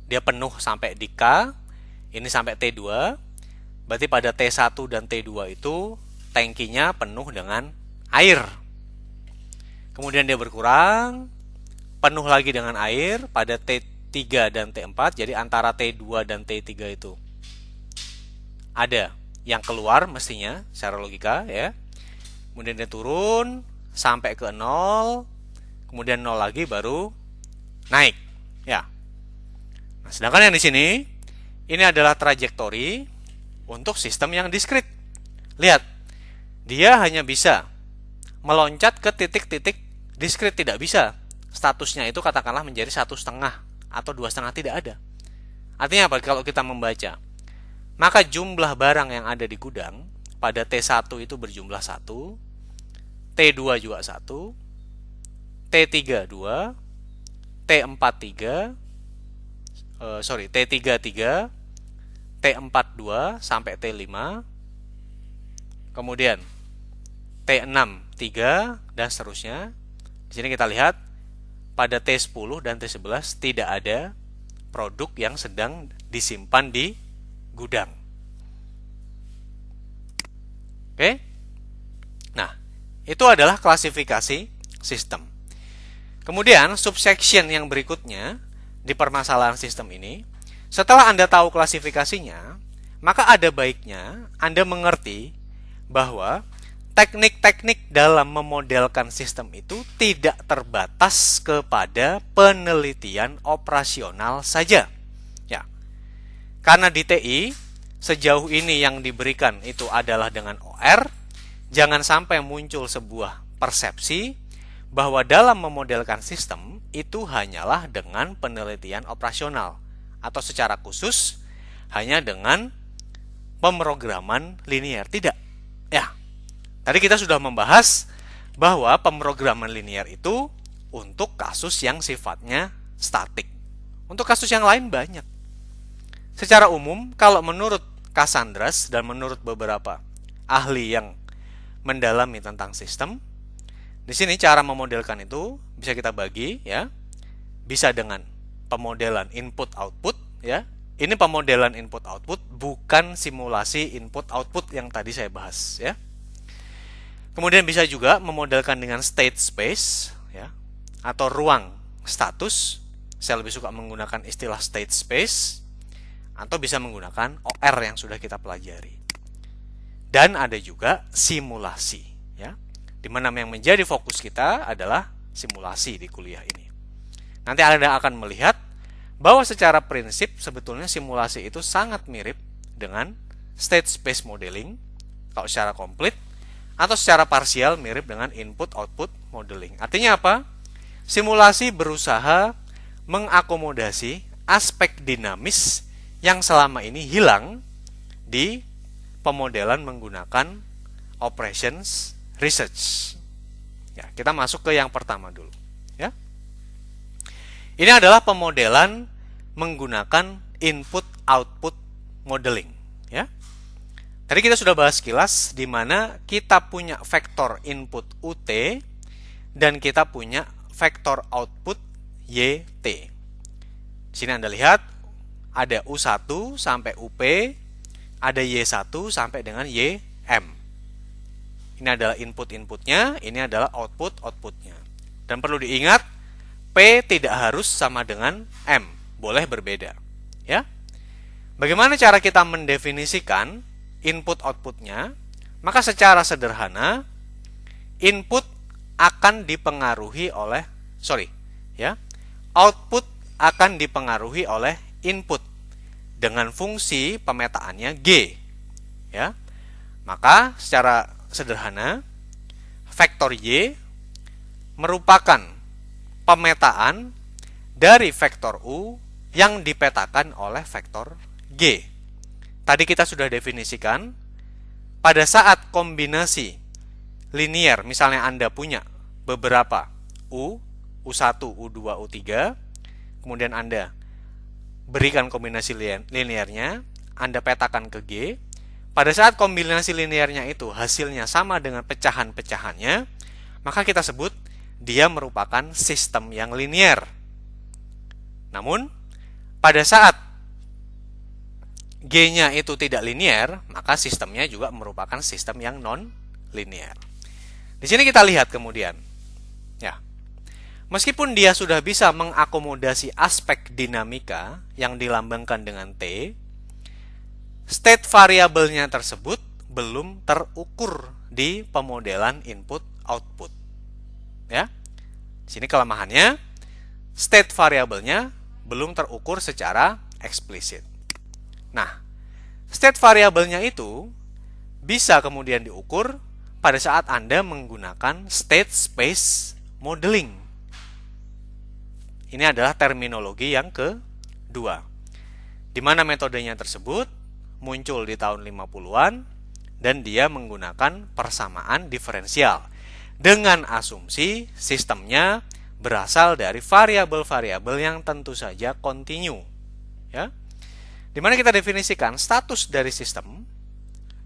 Dia penuh sampai di K, ini sampai T2. Berarti pada T1 dan T2 itu tangkinya penuh dengan air. Kemudian dia berkurang, penuh lagi dengan air pada T3 dan T4. Jadi antara T2 dan T3 itu ada yang keluar mestinya secara logika, ya. Kemudian dia turun sampai ke 0, kemudian 0 lagi baru naik, ya. Nah, sedangkan yang di sini ini adalah trajektori untuk sistem yang diskrit. Lihat, dia hanya bisa meloncat ke titik-titik diskrit, tidak bisa statusnya itu katakanlah menjadi 1,5 atau 2,5, tidak ada. Artinya apa? Kalau kita membaca, maka jumlah barang yang ada di gudang pada T1 itu berjumlah 1, T2 juga 1, T3 2, T4 3, T3 3, T4 2 sampai T5, kemudian T6 3 dan seterusnya. Di sini kita lihat pada T10 dan T11 tidak ada produk yang sedang disimpan di gudang. Oke? Nah, itu adalah klasifikasi sistem. Kemudian subsection yang berikutnya di permasalahan sistem ini, setelah Anda tahu klasifikasinya, maka ada baiknya Anda mengerti bahwa teknik-teknik dalam memodelkan sistem itu tidak terbatas kepada penelitian operasional saja. Ya. Karena di TI sejauh ini yang diberikan itu adalah dengan OR, jangan sampai muncul sebuah persepsi bahwa dalam memodelkan sistem itu hanyalah dengan penelitian operasional, atau secara khusus hanya dengan pemrograman linear. Tidak. Ya. Tadi kita sudah membahas bahwa pemrograman linear itu untuk kasus yang sifatnya statik. Untuk kasus yang lain banyak. Secara umum, kalau menurut Cassandras dan menurut beberapa ahli yang mendalami tentang sistem, di sini cara memodelkan itu bisa kita bagi, ya. Bisa dengan pemodelan input-output, ya. Ini pemodelan input-output, bukan simulasi input-output yang tadi saya bahas, ya. Kemudian bisa juga memodelkan dengan state space, ya, atau ruang status. Saya lebih suka menggunakan istilah state space, atau bisa menggunakan OR yang sudah kita pelajari. Dan ada juga simulasi, ya, di mana yang menjadi fokus kita adalah simulasi di kuliah ini. Nanti Anda akan melihat bahwa secara prinsip sebetulnya simulasi itu sangat mirip dengan state space modeling kalau secara komplit, atau secara parsial mirip dengan input-output modeling. Artinya apa? Simulasi berusaha mengakomodasi aspek dinamis yang selama ini hilang di pemodelan menggunakan operations research. Ya, kita masuk ke yang pertama dulu, ya. Ini adalah pemodelan menggunakan input-output modeling, ya. Tadi kita sudah bahas sekilas di mana kita punya vektor input UT dan kita punya vektor output YT. Di sini Anda lihat ada U1 sampai UP, ada Y1 sampai dengan YM. Ini adalah input-inputnya, ini adalah output-outputnya. Dan perlu diingat, P tidak harus sama dengan M, boleh berbeda. Ya. Bagaimana cara kita mendefinisikan input-outputnya? Maka secara sederhana, input akan dipengaruhi oleh, output akan dipengaruhi oleh input dengan fungsi pemetaannya G. Ya. Maka secara sederhana, vektor Y merupakan pemetaan dari vektor U yang dipetakan oleh vektor G. Tadi kita sudah definisikan, pada saat kombinasi linier, misalnya Anda punya beberapa U, U1, U2, U3, kemudian Anda berikan kombinasi linearnya, Anda petakan ke G. Pada saat kombinasi linearnya itu hasilnya sama dengan pecahan-pecahannya, maka kita sebut dia merupakan sistem yang linier. Namun, pada saat G-nya itu tidak linier, maka sistemnya juga merupakan sistem yang non-linier. Di sini kita lihat kemudian, ya, meskipun dia sudah bisa mengakomodasi aspek dinamika yang dilambangkan dengan T, state variabelnya tersebut belum terukur di pemodelan input-output. Ya, di sini kelemahannya, state variabelnya belum terukur secara eksplisit. Nah, state variabelnya itu bisa kemudian diukur pada saat Anda menggunakan state space modeling. Ini adalah terminologi yang kedua, di mana metodenya tersebut muncul di tahun 50-an dan dia menggunakan persamaan diferensial dengan asumsi sistemnya berasal dari variabel-variabel yang tentu saja kontinu. Ya. Di mana kita definisikan status dari sistem,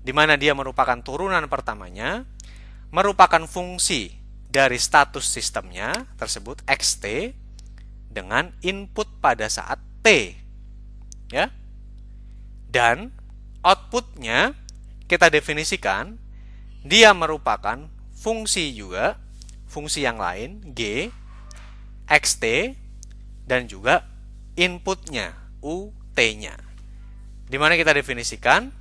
di mana dia merupakan turunan pertamanya, merupakan fungsi dari status sistemnya tersebut xt dengan input pada saat t. Ya. Dan outputnya kita definisikan dia merupakan fungsi juga, fungsi yang lain g, xt, dan juga inputnya ut-nya. Di mana kita definisikan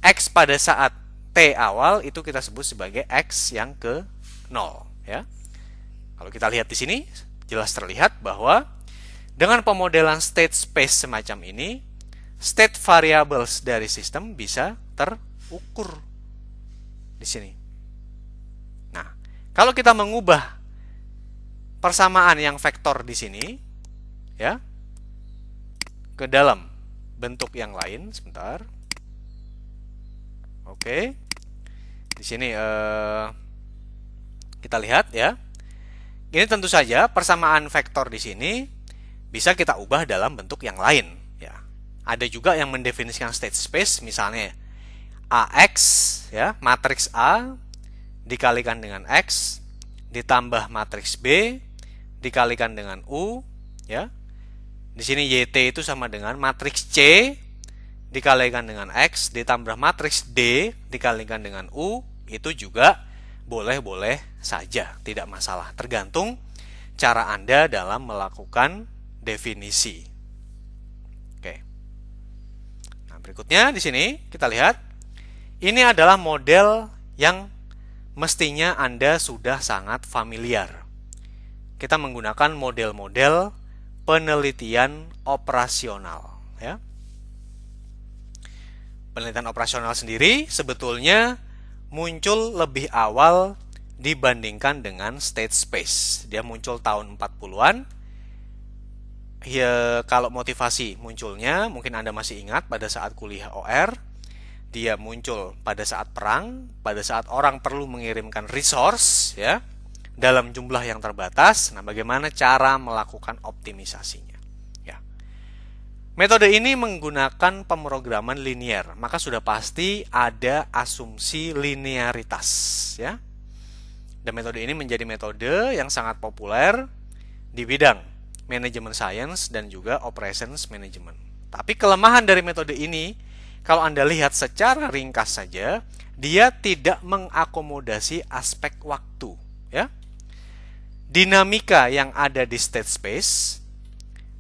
x pada saat t awal itu kita sebut sebagai x yang ke 0. Ya. Kalau kita lihat di sini jelas terlihat bahwa dengan pemodelan state space semacam ini, state variables dari sistem bisa terukur di sini. Nah, kalau kita mengubah persamaan yang vektor di sini, ya, ke dalam bentuk yang lain, sebentar. Oke, di sini kita lihat ya. Ini tentu saja persamaan vektor di sini bisa kita ubah dalam bentuk yang lain. Ya, ada juga yang mendefinisikan state space, misalnya AX, ya, matriks A dikalikan dengan X ditambah matriks B dikalikan dengan U, ya. Di sini YT itu sama dengan matriks C dikalikan dengan X ditambah matriks D dikalikan dengan U, itu juga boleh-boleh saja, tidak masalah, tergantung cara Anda dalam melakukan definisi. Oke. Nah, berikutnya di sini kita lihat, ini adalah model yang mestinya Anda sudah sangat familiar. Kita menggunakan model-model penelitian operasional, ya. Penelitian operasional sendiri sebetulnya muncul lebih awal dibandingkan dengan state space. Dia muncul tahun 40-an. Ya, kalau motivasi munculnya, mungkin Anda masih ingat pada saat kuliah OR, dia muncul pada saat perang, pada saat orang perlu mengirimkan resource, ya, dalam jumlah yang terbatas. Nah, bagaimana cara melakukan optimisasinya? Ya. Metode ini menggunakan pemrograman linear, maka sudah pasti ada asumsi linearitas, ya. Dan metode ini menjadi metode yang sangat populer di bidang manajemen science dan juga operations management. Tapi kelemahan dari metode ini, kalau Anda lihat secara ringkas saja, dia tidak mengakomodasi aspek waktu, ya. Dinamika yang ada di state space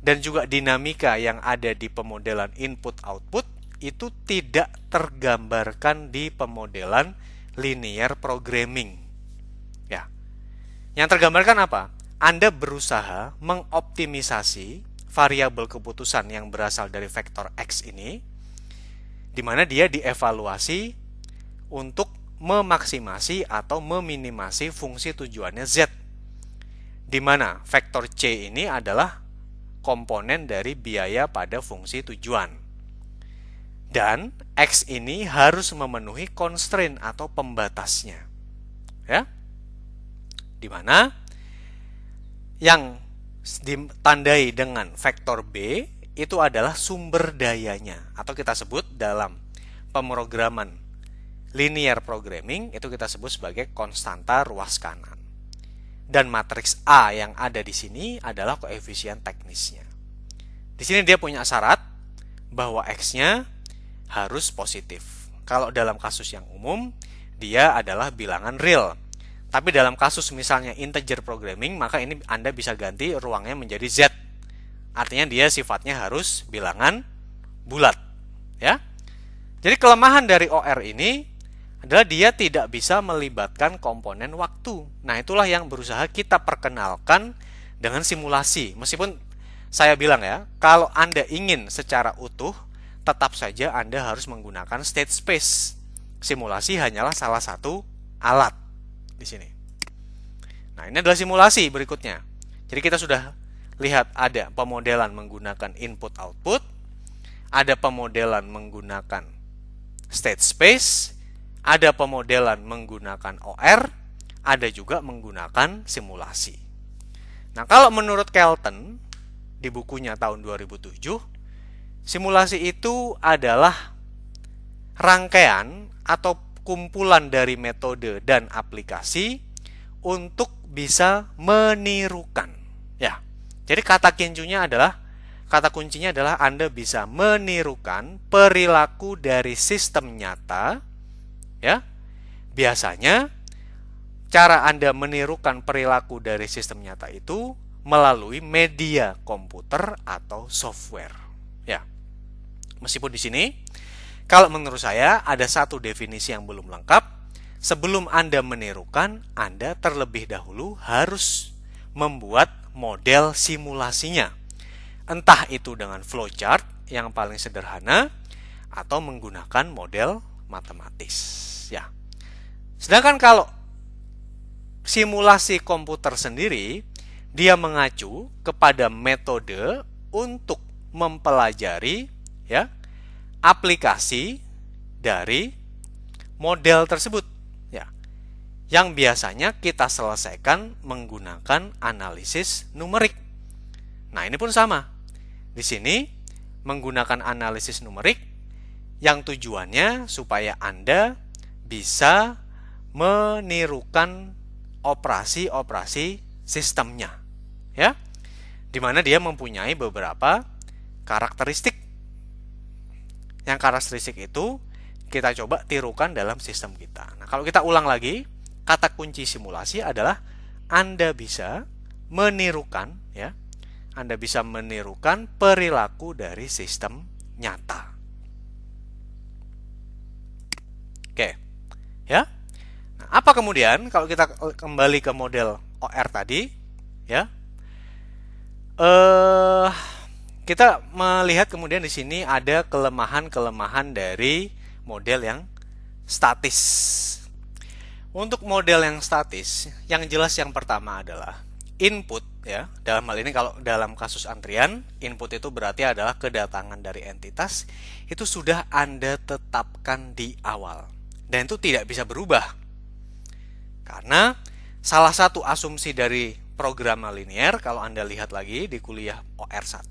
dan juga dinamika yang ada di pemodelan input-output itu tidak tergambarkan di pemodelan linear programming. Ya. Yang tergambarkan apa? Anda berusaha mengoptimisasi variabel keputusan yang berasal dari vektor X ini, di mana dia dievaluasi untuk memaksimasi atau meminimasi fungsi tujuannya Z, di mana vektor C ini adalah komponen dari biaya pada fungsi tujuan. Dan X ini harus memenuhi constraint atau pembatasnya. Ya. Di mana yang ditandai dengan vektor B itu adalah sumber dayanya, atau kita sebut dalam pemrograman linear programming itu kita sebut sebagai konstanta ruas kanan. Dan matriks A yang ada di sini adalah koefisien teknisnya. Di sini dia punya syarat bahwa X-nya harus positif. Kalau dalam kasus yang umum, dia adalah bilangan real. Tapi dalam kasus misalnya integer programming, maka ini Anda bisa ganti ruangnya menjadi Z. Artinya dia sifatnya harus bilangan bulat. Ya. Jadi kelemahan dari OR ini adalah dia tidak bisa melibatkan komponen waktu. Nah, itulah yang berusaha kita perkenalkan dengan simulasi. Meskipun saya bilang ya, kalau Anda ingin secara utuh, tetap saja Anda harus menggunakan state space. Simulasi hanyalah salah satu alat di sini. Nah, ini adalah simulasi berikutnya. Jadi kita sudah lihat ada pemodelan menggunakan input-output, ada pemodelan menggunakan state space, ada pemodelan menggunakan OR, ada juga menggunakan simulasi. Nah, kalau menurut Kelton di bukunya tahun 2007, simulasi itu adalah rangkaian atau kumpulan dari metode dan aplikasi untuk bisa menirukan. Ya. Jadi kata kuncinya adalah Anda bisa menirukan perilaku dari sistem nyata. Ya, biasanya cara Anda menirukan perilaku dari sistem nyata itu melalui media komputer atau software. Ya, meskipun di sini, kalau menurut saya ada satu definisi yang belum lengkap. Sebelum Anda menirukan, Anda terlebih dahulu harus membuat model simulasinya. Entah itu dengan flowchart yang paling sederhana atau menggunakan model matematis. Ya. Sedangkan kalau simulasi komputer sendiri, dia mengacu kepada metode untuk mempelajari ya aplikasi dari model tersebut, ya, yang biasanya kita selesaikan menggunakan analisis numerik. Nah, ini pun sama. Di sini menggunakan analisis numerik yang tujuannya supaya Anda bisa menirukan operasi-operasi sistemnya, ya, di mana dia mempunyai beberapa karakteristik. Yang karakteristik itu kita coba tirukan dalam sistem kita. Nah, kalau kita ulang lagi, kata kunci simulasi adalah Anda bisa menirukan, ya, Anda bisa menirukan perilaku dari sistem nyata. Oke, ya. Nah, apa kemudian kalau kita kembali ke model OR tadi, ya? Kita melihat kemudian di sini ada kelemahan-kelemahan dari model yang statis. Untuk model yang statis, yang jelas yang pertama adalah input, ya. Dalam hal ini kalau dalam kasus antrian, input itu berarti adalah kedatangan dari entitas, itu sudah Anda tetapkan di awal. Dan itu tidak bisa berubah. Karena salah satu asumsi dari program linear, kalau Anda lihat lagi di kuliah OR1,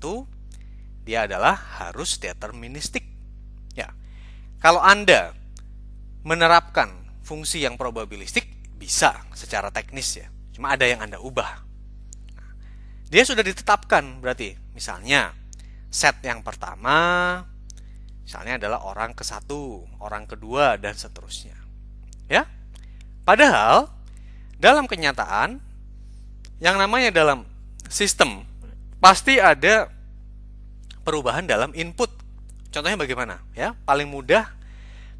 Dia adalah harus deterministik. Ya. Kalau Anda menerapkan fungsi yang probabilistik, bisa secara teknis ya. Cuma ada yang Anda ubah. Dia sudah ditetapkan berarti. Misalnya, set yang pertama misalnya adalah orang ke-1, orang kedua, dan seterusnya. Ya. Padahal dalam kenyataan yang namanya dalam sistem pasti ada perubahan dalam input. Contohnya bagaimana? Ya, paling mudah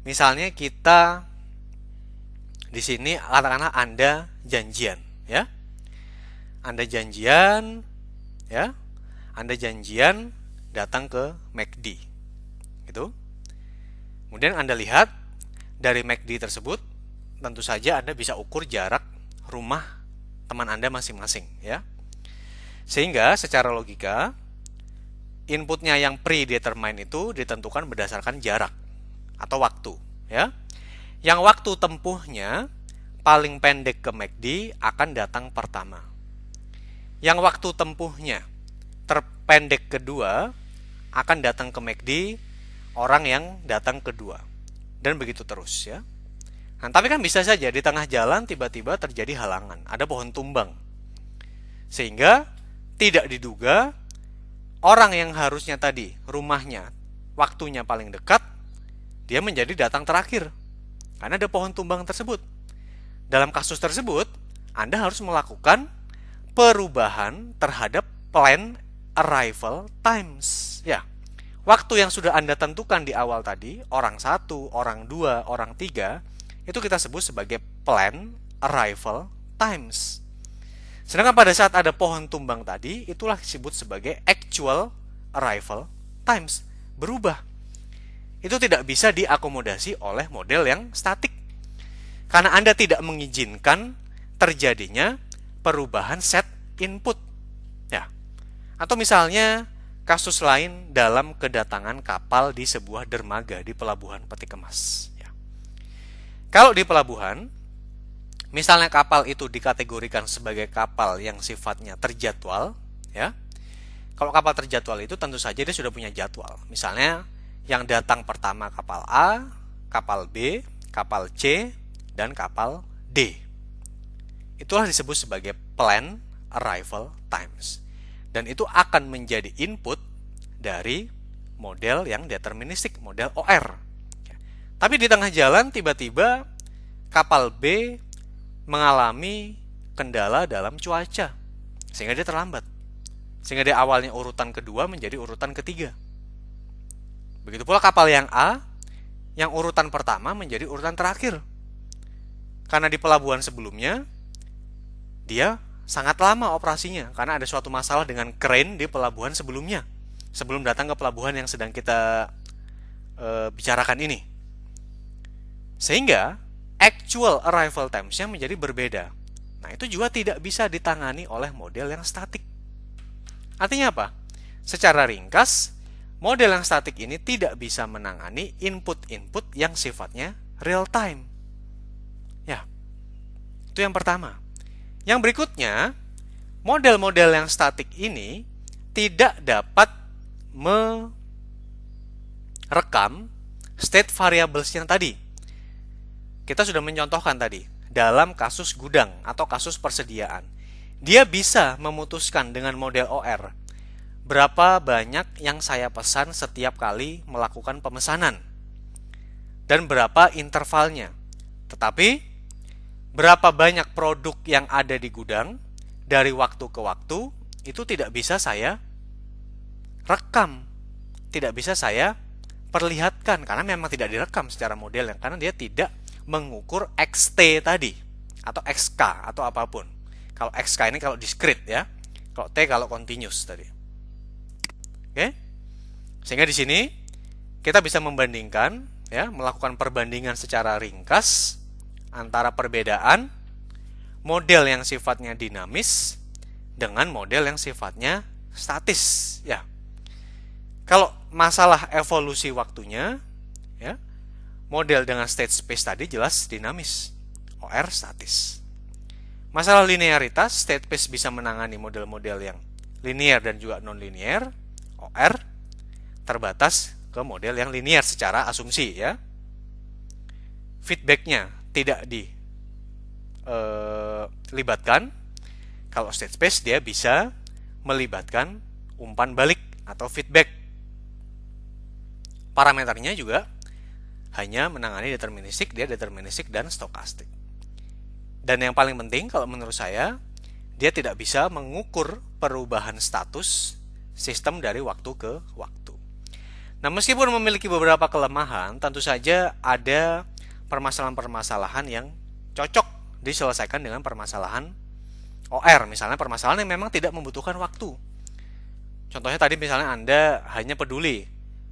misalnya kita di sini katakanlah Anda janjian, ya. Anda janjian, ya. Anda janjian datang ke McD. Gitu. Kemudian Anda lihat dari McD tersebut, tentu saja Anda bisa ukur jarak rumah teman Anda masing-masing, ya. Sehingga secara logika inputnya yang predetermined itu ditentukan berdasarkan jarak atau waktu, ya. Yang waktu tempuhnya paling pendek ke McD akan datang pertama. Yang waktu tempuhnya terpendek kedua akan datang ke McD orang yang datang kedua. Dan begitu terus, ya. Nah, tapi kan bisa saja di tengah jalan tiba-tiba terjadi halangan, ada pohon tumbang. Sehingga tidak diduga orang yang harusnya tadi rumahnya waktunya paling dekat, dia menjadi datang terakhir. Karena ada pohon tumbang tersebut. Dalam kasus tersebut, Anda harus melakukan perubahan terhadap planned arrival times. Ya, waktu yang sudah Anda tentukan di awal tadi, orang 1, orang 2, orang 3, itu kita sebut sebagai planned arrival times. Sedangkan pada saat ada pohon tumbang tadi, itulah disebut sebagai actual arrival times. Berubah. Itu tidak bisa diakomodasi oleh model yang statik. Karena Anda tidak mengizinkan terjadinya perubahan set input. Ya. Atau misalnya kasus lain dalam kedatangan kapal di sebuah dermaga di pelabuhan peti kemas. Ya. Kalau di pelabuhan, misalnya kapal itu dikategorikan sebagai kapal yang sifatnya terjadwal, ya. Kalau kapal terjadwal itu tentu saja dia sudah punya jadwal. Misalnya yang datang pertama kapal A, kapal B, kapal C, dan kapal D. Itulah disebut sebagai planned arrival times. Dan itu akan menjadi input dari model yang deterministik, model OR. Tapi di tengah jalan tiba-tiba kapal B mengalami kendala dalam cuaca, sehingga dia terlambat. Sehingga dia awalnya urutan kedua menjadi urutan ketiga. Begitu pula kapal yang A, yang urutan pertama menjadi urutan terakhir. Karena di pelabuhan sebelumnya, dia sangat lama operasinya, karena ada suatu masalah dengan crane di pelabuhan sebelumnya, sebelum datang ke pelabuhan yang sedang kita bicarakan ini. Sehingga actual arrival times-nya menjadi berbeda. Nah, itu juga tidak bisa ditangani oleh model yang statik. Artinya apa? Secara ringkas, model yang statik ini tidak bisa menangani input-input yang sifatnya real time. Ya, itu yang pertama. Yang berikutnya, model-model yang statik ini tidak dapat merekam state variables yang tadi. Kita sudah mencontohkan tadi, dalam kasus gudang atau kasus persediaan. Dia bisa memutuskan dengan model OR, berapa banyak yang saya pesan setiap kali melakukan pemesanan, dan berapa intervalnya. Tetapi, berapa banyak produk yang ada di gudang, dari waktu ke waktu, itu tidak bisa saya rekam. Tidak bisa saya perlihatkan, karena memang tidak direkam secara model, karena dia tidak mengukur XT tadi atau XK atau apapun. Kalau XK ini kalau discrete, ya. Kalau T kalau continuous tadi. Oke? Sehingga di sini kita bisa membandingkan, ya, melakukan perbandingan secara ringkas antara perbedaan model yang sifatnya dinamis dengan model yang sifatnya statis, ya. Kalau masalah evolusi waktunya, ya, model dengan state space tadi jelas dinamis, OR statis. Masalah linearitas, state space bisa menangani model-model yang linear dan juga non-linear, OR terbatas ke model yang linear secara asumsi ya. Feedbacknya tidak dilibatkan. Kalau state space dia bisa melibatkan umpan balik atau feedback. Parameternya juga hanya menangani deterministik, dia deterministik dan stokastik. Dan yang paling penting kalau menurut saya, dia tidak bisa mengukur perubahan status sistem dari waktu ke waktu. Nah, meskipun memiliki beberapa kelemahan, tentu saja ada permasalahan-permasalahan yang cocok diselesaikan dengan permasalahan OR. Misalnya permasalahan yang memang tidak membutuhkan waktu. Contohnya tadi misalnya Anda hanya peduli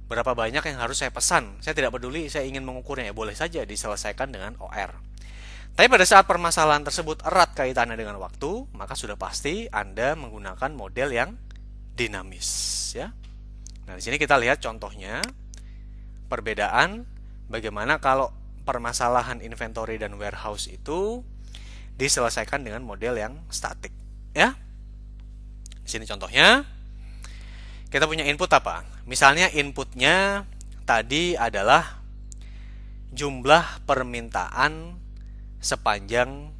berapa banyak yang harus saya pesan. Saya tidak peduli, saya ingin mengukurnya. Ya boleh saja diselesaikan dengan OR. Tapi pada saat permasalahan tersebut erat kaitannya dengan waktu, maka sudah pasti Anda menggunakan model yang dinamis, ya. Nah, di sini kita lihat contohnya perbedaan bagaimana kalau permasalahan inventory dan warehouse itu diselesaikan dengan model yang statik, ya. Di sini contohnya kita punya input apa? Misalnya inputnya tadi adalah jumlah permintaan sepanjang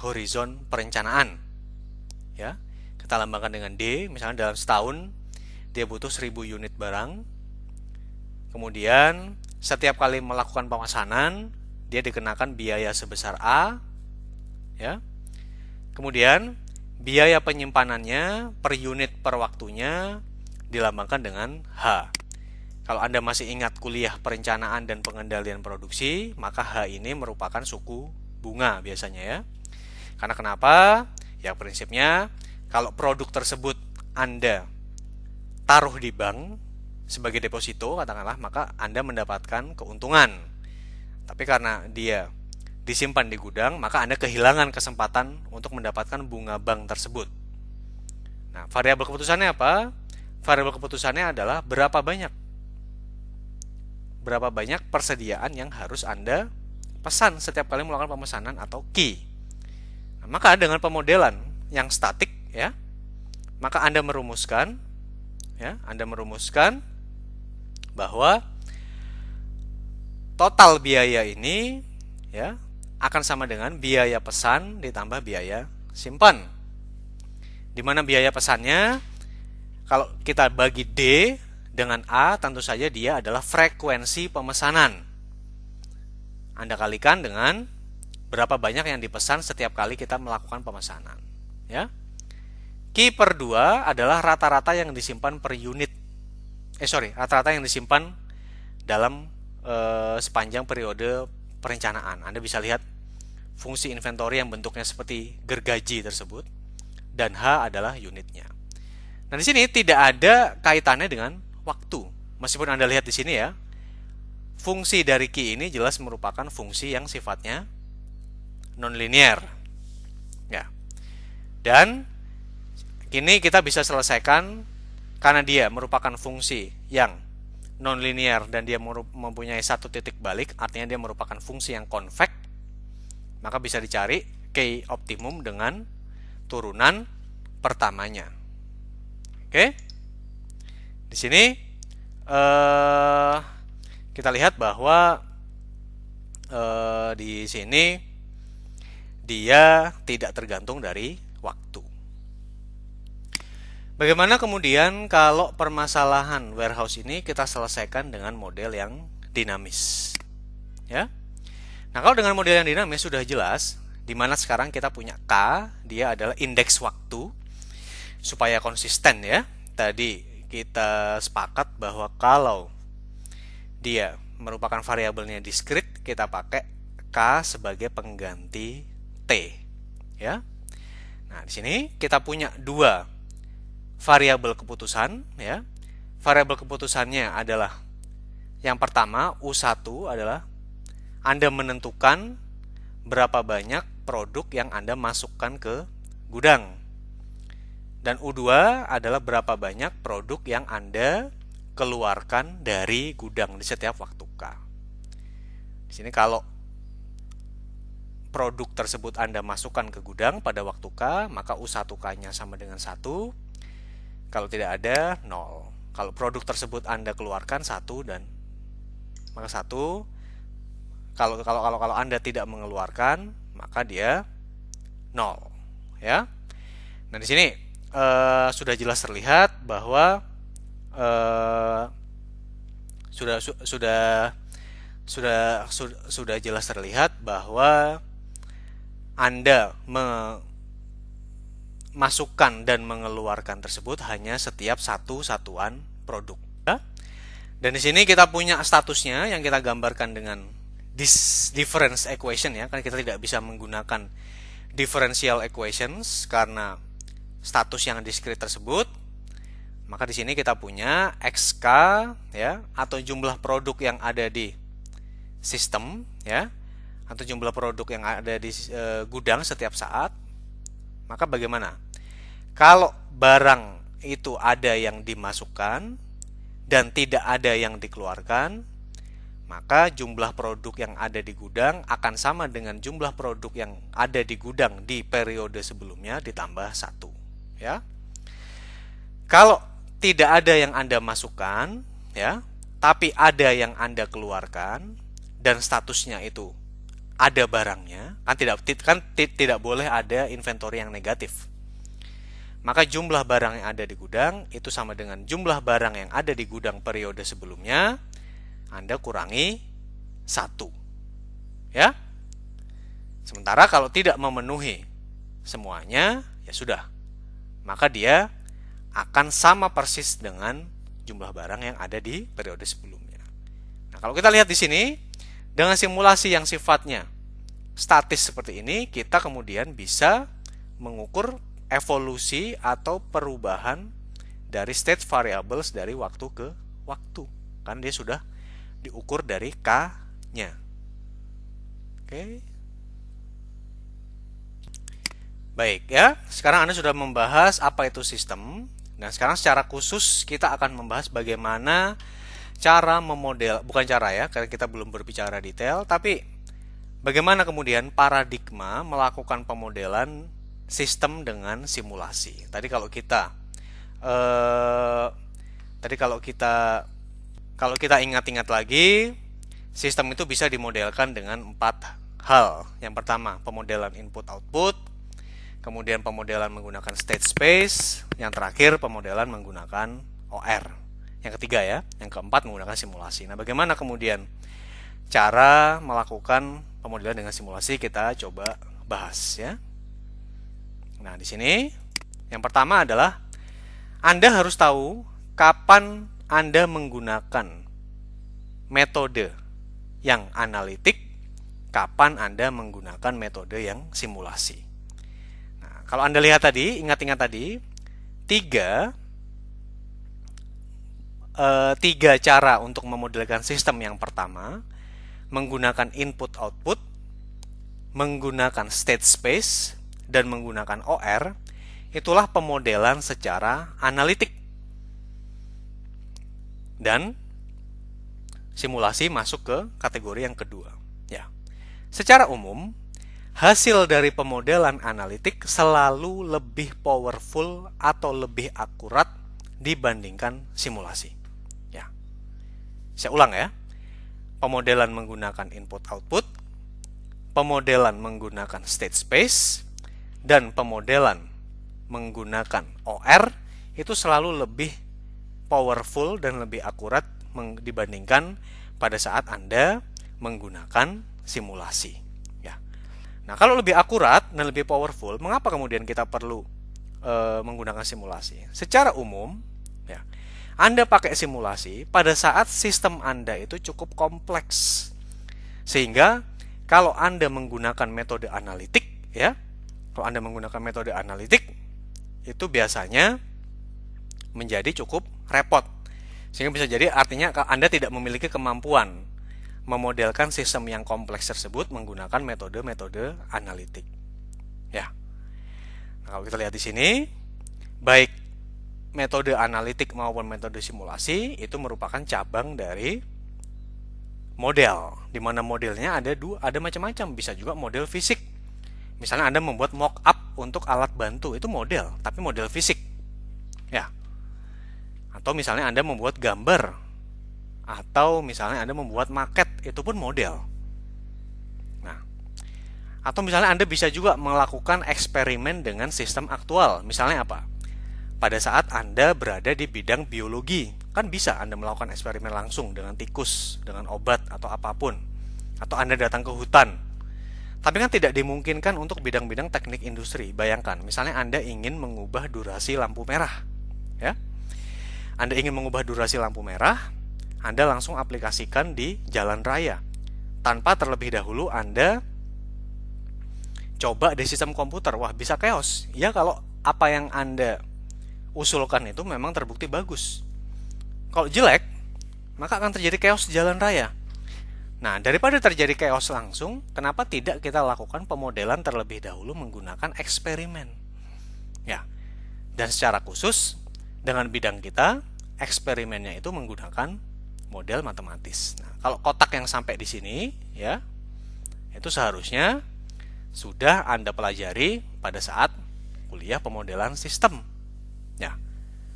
horizon perencanaan, ya. Kita lambangkan dengan D. Misalnya dalam setahun dia butuh 1000 unit barang. Kemudian setiap kali melakukan pemesanan dia dikenakan biaya sebesar A, ya. Kemudian biaya penyimpanannya per unit per waktunya dilambangkan dengan H. Kalau Anda masih ingat kuliah perencanaan dan pengendalian produksi, maka H ini merupakan suku bunga biasanya ya. Karena kenapa? Ya prinsipnya kalau produk tersebut Anda taruh di bank sebagai deposito katakanlah, maka Anda mendapatkan keuntungan. Tapi karena dia disimpan di gudang, maka Anda kehilangan kesempatan untuk mendapatkan bunga bank tersebut. Nah, variabel keputusannya apa? Variabel keputusannya adalah berapa banyak persediaan yang harus Anda pesan setiap kali melakukan pemesanan atau key. Nah, maka dengan pemodelan yang statik ya, maka Anda merumuskan bahwa total biaya ini ya akan sama dengan biaya pesan ditambah biaya simpan. Di mana biaya pesannya kalau kita bagi D dengan A, tentu saja dia adalah frekuensi pemesanan. Anda kalikan dengan berapa banyak yang dipesan setiap kali kita melakukan pemesanan, ya. Q per 2 adalah rata-rata yang disimpan per unit. Rata-rata yang disimpan dalam sepanjang periode perencanaan. Anda bisa lihat fungsi inventory yang bentuknya seperti gergaji tersebut, dan H adalah unitnya. Nah, di sini tidak ada kaitannya dengan waktu. Meskipun Anda lihat di sini ya, fungsi dari Q ini jelas merupakan fungsi yang sifatnya nonlinear. Ya. Dan kini kita bisa selesaikan karena dia merupakan fungsi yang nonlinear dan dia mempunyai satu titik balik, artinya dia merupakan fungsi yang konveks. Maka bisa dicari K optimum dengan turunan pertamanya. Oke. Di sini kita lihat bahwa di sini dia tidak tergantung dari waktu. Bagaimana kemudian kalau permasalahan warehouse ini kita selesaikan dengan model yang dinamis? Ya. Nah, kalau dengan model yang dinamis sudah jelas, di mana sekarang kita punya K, dia adalah indeks waktu. Supaya konsisten ya, tadi kita sepakat bahwa kalau dia merupakan variabelnya diskrit, kita pakai K sebagai pengganti T, ya. Nah, di sini kita punya dua variabel keputusan, ya. Variabel keputusannya adalah yang pertama U1 adalah Anda menentukan berapa banyak produk yang Anda masukkan ke gudang. Dan U2 adalah berapa banyak produk yang Anda keluarkan dari gudang di setiap waktu K. Di sini kalau produk tersebut Anda masukkan ke gudang pada waktu K, maka U1K-nya sama dengan 1. Kalau tidak ada, 0. Kalau produk tersebut Anda keluarkan 1 dan maka 1. Kalau Anda tidak mengeluarkan, maka dia 0, ya. Nah, di sini sudah jelas terlihat bahwa sudah jelas terlihat bahwa Anda memasukkan dan mengeluarkan tersebut hanya setiap satu satuan produk. Ya? Dan di sini kita punya statusnya yang kita gambarkan dengan difference equation, ya, karena kita tidak bisa menggunakan differential equations karena status yang diskrit tersebut. Maka di sini kita punya XK, ya, atau jumlah produk yang ada di sistem, ya, atau jumlah produk yang ada di gudang setiap saat. Maka bagaimana? Kalau barang itu ada yang dimasukkan dan tidak ada yang dikeluarkan, maka jumlah produk yang ada di gudang akan sama dengan jumlah produk yang ada di gudang di periode sebelumnya ditambah 1, ya. Kalau tidak ada yang Anda masukkan, ya, tapi ada yang Anda keluarkan dan statusnya itu ada barangnya, kan tidak boleh ada inventory yang negatif. Maka jumlah barang yang ada di gudang itu sama dengan jumlah barang yang ada di gudang periode sebelumnya Anda kurangi 1. Ya. Sementara kalau tidak memenuhi semuanya, ya sudah. Maka dia akan sama persis dengan jumlah barang yang ada di periode sebelumnya. Nah, kalau kita lihat di sini, dengan simulasi yang sifatnya statis seperti ini, kita kemudian bisa mengukur evolusi atau perubahan dari state variables dari waktu ke waktu. Kan dia sudah diukur dari K-nya. Oke. Baik, ya. Sekarang Anda sudah membahas apa itu sistem. Nah, sekarang secara khusus kita akan membahas bagaimana cara memodel, bukan cara ya, karena kita belum berbicara detail, tapi bagaimana kemudian paradigma melakukan pemodelan sistem dengan simulasi. Tadi kalau kita ingat-ingat lagi, sistem itu bisa dimodelkan dengan 4 hal. Yang pertama, pemodelan input-output, kemudian pemodelan menggunakan state space, yang terakhir pemodelan menggunakan OR. Yang ketiga ya, yang keempat menggunakan simulasi. Nah, bagaimana kemudian cara melakukan pemodelan dengan simulasi, kita coba bahas ya. Nah, di sini yang pertama adalah Anda harus tahu kapan Anda menggunakan metode yang analitik, kapan Anda menggunakan metode yang simulasi. Nah, kalau Anda lihat tadi, ingat-ingat tadi, tiga cara untuk memodelkan sistem. Yang pertama, menggunakan input-output, menggunakan state space, dan menggunakan OR. Itulah pemodelan secara analitik. Dan simulasi masuk ke kategori yang kedua. Ya. Secara umum, hasil dari pemodelan analitik selalu lebih powerful atau lebih akurat dibandingkan simulasi. Ya. Saya ulang ya. Pemodelan menggunakan input-output, pemodelan menggunakan state space, dan pemodelan menggunakan OR itu selalu lebih powerful dan lebih akurat dibandingkan pada saat Anda menggunakan simulasi. Ya. Nah, kalau lebih akurat dan lebih powerful, mengapa kemudian kita perlu menggunakan simulasi? Secara umum, ya, Anda pakai simulasi pada saat sistem Anda itu cukup kompleks, sehingga kalau Anda menggunakan metode analitik, ya, kalau Anda menggunakan metode analitik, itu biasanya menjadi cukup repot. Sehingga bisa jadi artinya Anda tidak memiliki kemampuan memodelkan sistem yang kompleks tersebut menggunakan metode-metode analitik. Ya. Nah, kalau kita lihat di sini, baik metode analitik maupun metode simulasi itu merupakan cabang dari model, di mana modelnya ada macam-macam, bisa juga model fisik. Misalnya Anda membuat mock-up untuk alat bantu, itu model, tapi model fisik. Ya. Atau misalnya Anda membuat gambar, atau misalnya Anda membuat maket, itu pun model. Nah, atau misalnya Anda bisa juga melakukan eksperimen dengan sistem aktual. Misalnya apa? Pada saat Anda berada di bidang biologi, kan bisa Anda melakukan eksperimen langsung dengan tikus, dengan obat atau apapun. Atau Anda datang ke hutan. Tapi kan tidak dimungkinkan untuk bidang-bidang teknik industri. Bayangkan, misalnya Anda ingin mengubah durasi lampu merah. Ya. Anda ingin mengubah durasi lampu merah, Anda langsung aplikasikan di jalan raya. Tanpa terlebih dahulu Anda coba di sistem komputer. Wah, bisa chaos. Ya, kalau apa yang Anda usulkan itu memang terbukti bagus. Kalau jelek, maka akan terjadi chaos di jalan raya. Nah, daripada terjadi chaos langsung, kenapa tidak kita lakukan pemodelan terlebih dahulu menggunakan eksperimen? Ya, dan secara khusus dengan bidang kita, eksperimennya itu menggunakan model matematis. Nah, kalau kotak yang sampai di sini, ya, itu seharusnya sudah Anda pelajari pada saat kuliah pemodelan sistem. Ya,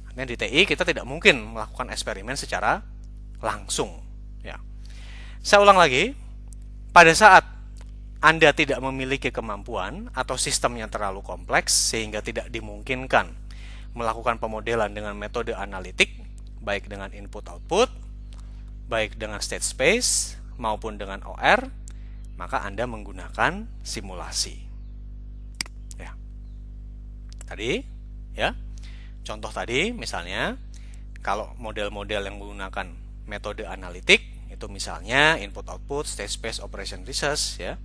artinya di TI kita tidak mungkin melakukan eksperimen secara langsung. Ya. Saya ulang lagi, pada saat Anda tidak memiliki kemampuan atau sistemnya terlalu kompleks sehingga tidak dimungkinkan melakukan pemodelan dengan metode analitik, baik dengan input-output, baik dengan state space, maupun dengan OR, maka Anda menggunakan simulasi. Ya. Tadi, ya, contoh tadi misalnya, kalau model-model yang menggunakan metode analitik, itu misalnya input output, state space, operation research, ya.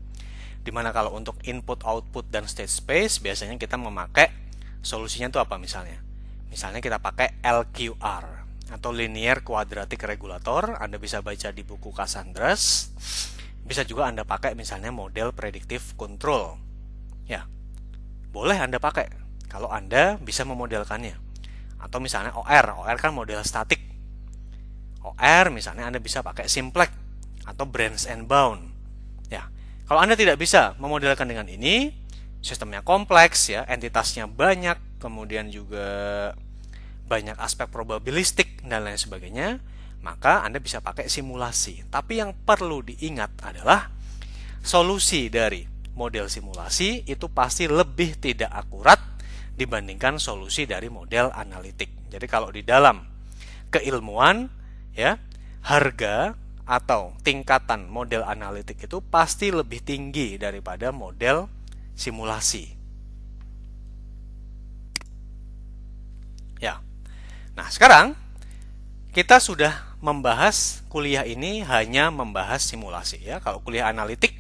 Dimana kalau untuk input output dan state space biasanya kita memakai solusinya itu apa misalnya? Misalnya kita pakai LQR atau linear quadratic regulator. Anda bisa baca di buku Cassandras. Bisa juga Anda pakai misalnya model predictive control. Ya. Boleh Anda pakai kalau Anda bisa memodelkannya. Atau misalnya OR kan model statik. OR misalnya Anda bisa pakai simplex atau branch and bound. Ya, kalau Anda tidak bisa memodelkan dengan ini, sistemnya kompleks ya, entitasnya banyak, kemudian juga banyak aspek probabilistik dan lain sebagainya, maka Anda bisa pakai simulasi. Tapi yang perlu diingat adalah solusi dari model simulasi itu pasti lebih tidak akurat dibandingkan solusi dari model analitik. Jadi kalau di dalam keilmuan, ya, harga atau tingkatan model analitik itu pasti lebih tinggi daripada model simulasi. Ya. Nah, sekarang kita sudah membahas kuliah ini hanya membahas simulasi ya. Kalau kuliah analitik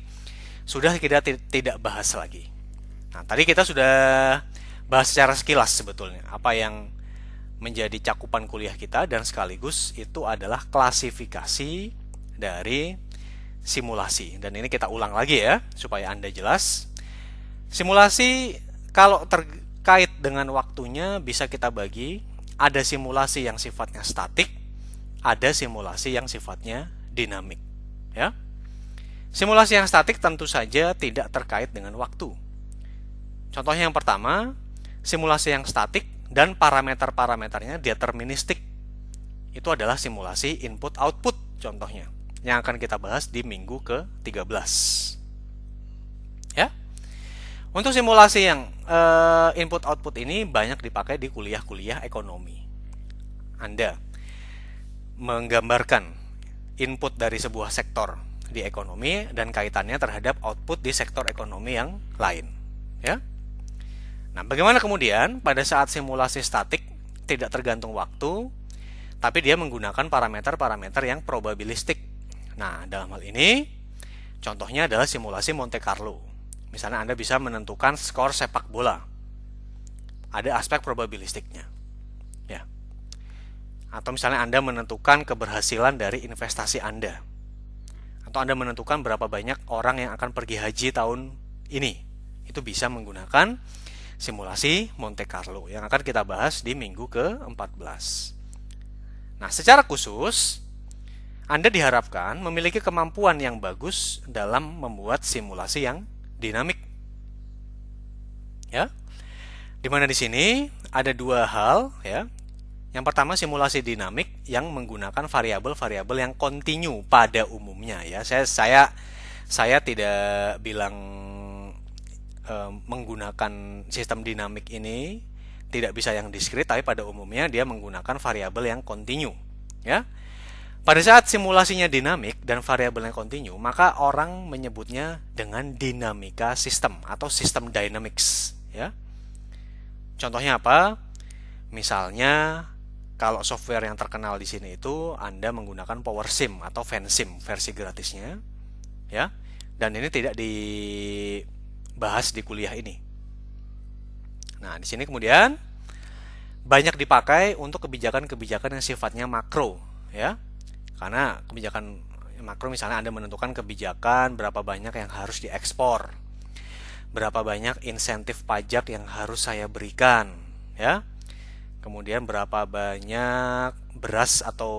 sudah kita tidak bahas lagi. Nah, tadi kita sudah bahas secara sekilas sebetulnya apa yang menjadi cakupan kuliah kita, dan sekaligus itu adalah klasifikasi dari simulasi. Dan ini kita ulang lagi ya supaya Anda jelas. Simulasi kalau terkait dengan waktunya bisa kita bagi, ada simulasi yang sifatnya statik, ada simulasi yang sifatnya dinamik, ya. Simulasi yang statik tentu saja tidak terkait dengan waktu. Contohnya yang pertama, simulasi yang statik dan parameter-parameternya deterministik. Itu adalah simulasi input-output contohnya, yang akan kita bahas di minggu ke-13. Ya. Untuk simulasi yang input-output ini banyak dipakai di kuliah-kuliah ekonomi. Anda menggambarkan input dari sebuah sektor di ekonomi dan kaitannya terhadap output di sektor ekonomi yang lain. Ya. Nah, bagaimana kemudian pada saat simulasi statik tidak tergantung waktu, tapi dia menggunakan parameter-parameter yang probabilistik. Nah, dalam hal ini, contohnya adalah simulasi Monte Carlo. Misalnya Anda bisa menentukan skor sepak bola. Ada aspek probabilistiknya. Ya. Atau misalnya Anda menentukan keberhasilan dari investasi Anda. Atau Anda menentukan berapa banyak orang yang akan pergi haji tahun ini. Itu bisa menggunakan simulasi Monte Carlo yang akan kita bahas di minggu ke-14. Nah, secara khusus, Anda diharapkan memiliki kemampuan yang bagus dalam membuat simulasi yang dinamik. Ya. Di mana di sini ada dua hal ya. Yang pertama simulasi dinamik yang menggunakan variabel-variabel yang kontinu pada umumnya ya. Saya tidak bilang menggunakan sistem dinamik ini tidak bisa yang diskrit, tapi pada umumnya dia menggunakan variabel yang kontinu ya. Pada saat simulasinya dinamik dan variabelnya kontinu, maka orang menyebutnya dengan dinamika sistem atau sistem dynamics ya. Contohnya apa? Misalnya kalau software yang terkenal di sini itu Anda menggunakan PowerSim atau FanSim versi gratisnya ya. Dan ini tidak dibahas di kuliah ini. Nah, di sini kemudian banyak dipakai untuk kebijakan-kebijakan yang sifatnya makro ya. Karena kebijakan makro misalnya Anda menentukan kebijakan berapa banyak yang harus diekspor, berapa banyak insentif pajak yang harus saya berikan ya. Kemudian berapa banyak beras atau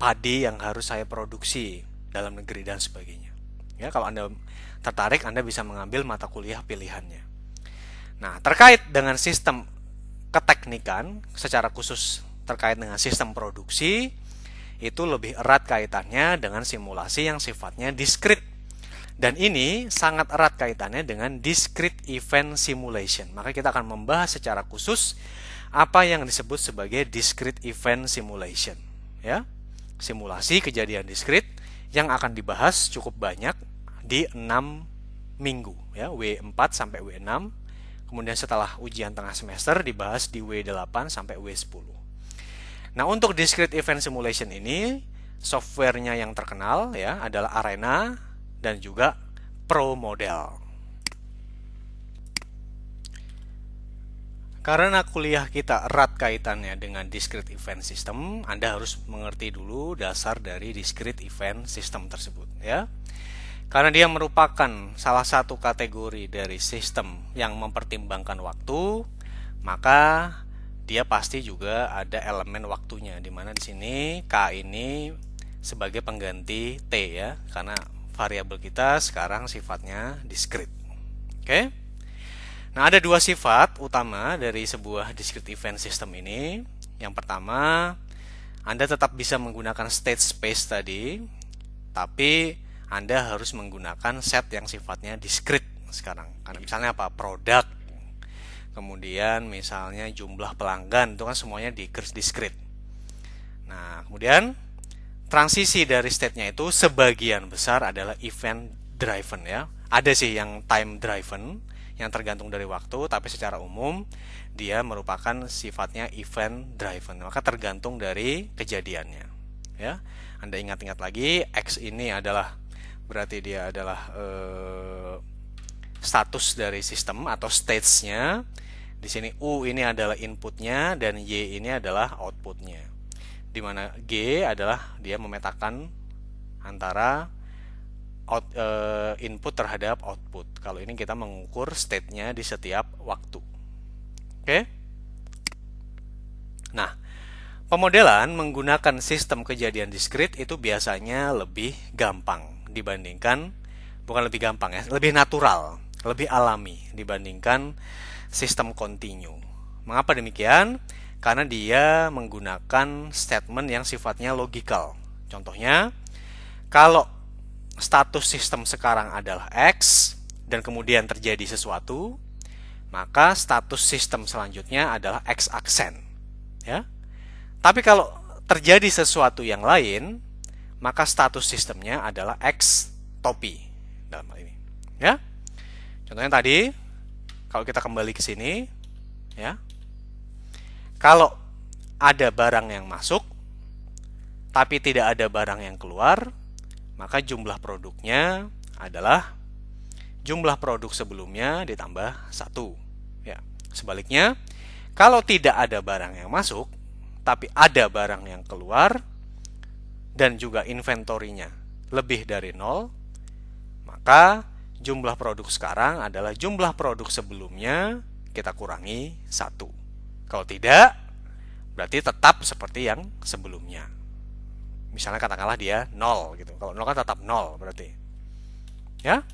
padi yang harus saya produksi dalam negeri dan sebagainya. Ya, kalau Anda tertarik, Anda bisa mengambil mata kuliah pilihannya. Nah, terkait dengan sistem keteknikan, secara khusus terkait dengan sistem produksi, itu lebih erat kaitannya dengan simulasi yang sifatnya diskrit. Dan ini sangat erat kaitannya dengan discrete event simulation. Maka kita akan membahas secara khusus apa yang disebut sebagai discrete event simulation. Ya, simulasi kejadian diskrit yang akan dibahas cukup banyak di 6 minggu. Ya, W4 sampai W6. Kemudian setelah ujian tengah semester dibahas di W8 sampai W10. Nah, untuk discrete event simulation ini, softwarenya yang terkenal ya adalah Arena dan juga ProModel. Karena kuliah kita erat kaitannya dengan discrete event system, Anda harus mengerti dulu dasar dari discrete event system tersebut ya. Karena dia merupakan salah satu kategori dari sistem yang mempertimbangkan waktu, maka dia pasti juga ada elemen waktunya, di mana di sini K ini sebagai pengganti T ya, karena variabel kita sekarang sifatnya discrete. Oke. Nah, ada dua sifat utama dari sebuah discrete event system ini. Yang pertama, Anda tetap bisa menggunakan state space tadi, tapi Anda harus menggunakan set yang sifatnya discrete sekarang. Karena misalnya apa? Produk, kemudian misalnya jumlah pelanggan, itu kan semuanya discrete. Nah, kemudian transisi dari state-nya itu sebagian besar adalah event driven ya. Ada sih yang time driven yang tergantung dari waktu, tapi secara umum dia merupakan sifatnya event driven. Maka tergantung dari kejadiannya ya. Anda ingat-ingat lagi, X ini adalah berarti dia adalah status dari sistem atau states-nya. Di sini U ini adalah inputnya dan Y ini adalah outputnya. Di mana G adalah dia memetakan antara input terhadap output. Kalau ini kita mengukur state-nya di setiap waktu. Oke? Nah, pemodelan menggunakan sistem kejadian diskrit itu biasanya lebih gampang dibandingkan, bukan lebih gampang ya, lebih natural, lebih alami dibandingkan sistem kontinu. Mengapa demikian? Karena dia menggunakan statement yang sifatnya logikal. Contohnya, kalau status sistem sekarang adalah X dan kemudian terjadi sesuatu, maka status sistem selanjutnya adalah X aksen. Ya. Tapi kalau terjadi sesuatu yang lain, maka status sistemnya adalah X topi dalam hal ini. Ya. Contohnya tadi, kalau kita kembali ke sini, ya. Kalau ada barang yang masuk, tapi tidak ada barang yang keluar, maka jumlah produknya adalah jumlah produk sebelumnya ditambah 1. Ya. Sebaliknya, kalau tidak ada barang yang masuk, tapi ada barang yang keluar, dan juga inventorinya lebih dari 0, maka jumlah produk sekarang adalah jumlah produk sebelumnya kita kurangi 1. Kalau tidak, berarti tetap seperti yang sebelumnya. Misalnya katakanlah dia 0 gitu. Kalau 0 kan tetap 0 berarti. Ya.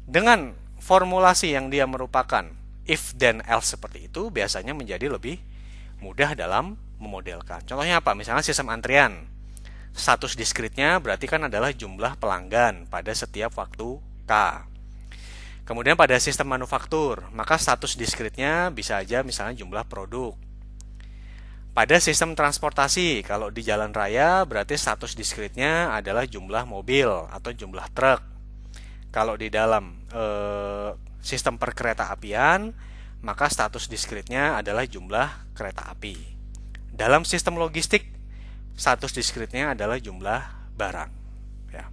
Dengan formulasi yang dia merupakan if then else seperti itu biasanya menjadi lebih mudah dalam memodelkan. Contohnya apa? Misalnya sistem antrian. Status diskritnya berarti kan adalah jumlah pelanggan pada setiap waktu K. Kemudian pada sistem manufaktur, maka status diskritnya bisa aja misalnya jumlah produk. Pada sistem transportasi, kalau di jalan raya berarti status diskritnya adalah jumlah mobil atau jumlah truk. Kalau di dalam sistem perkereta apian, maka status diskritnya adalah jumlah kereta api. Dalam sistem logistik, status diskritnya adalah jumlah barang. Ya.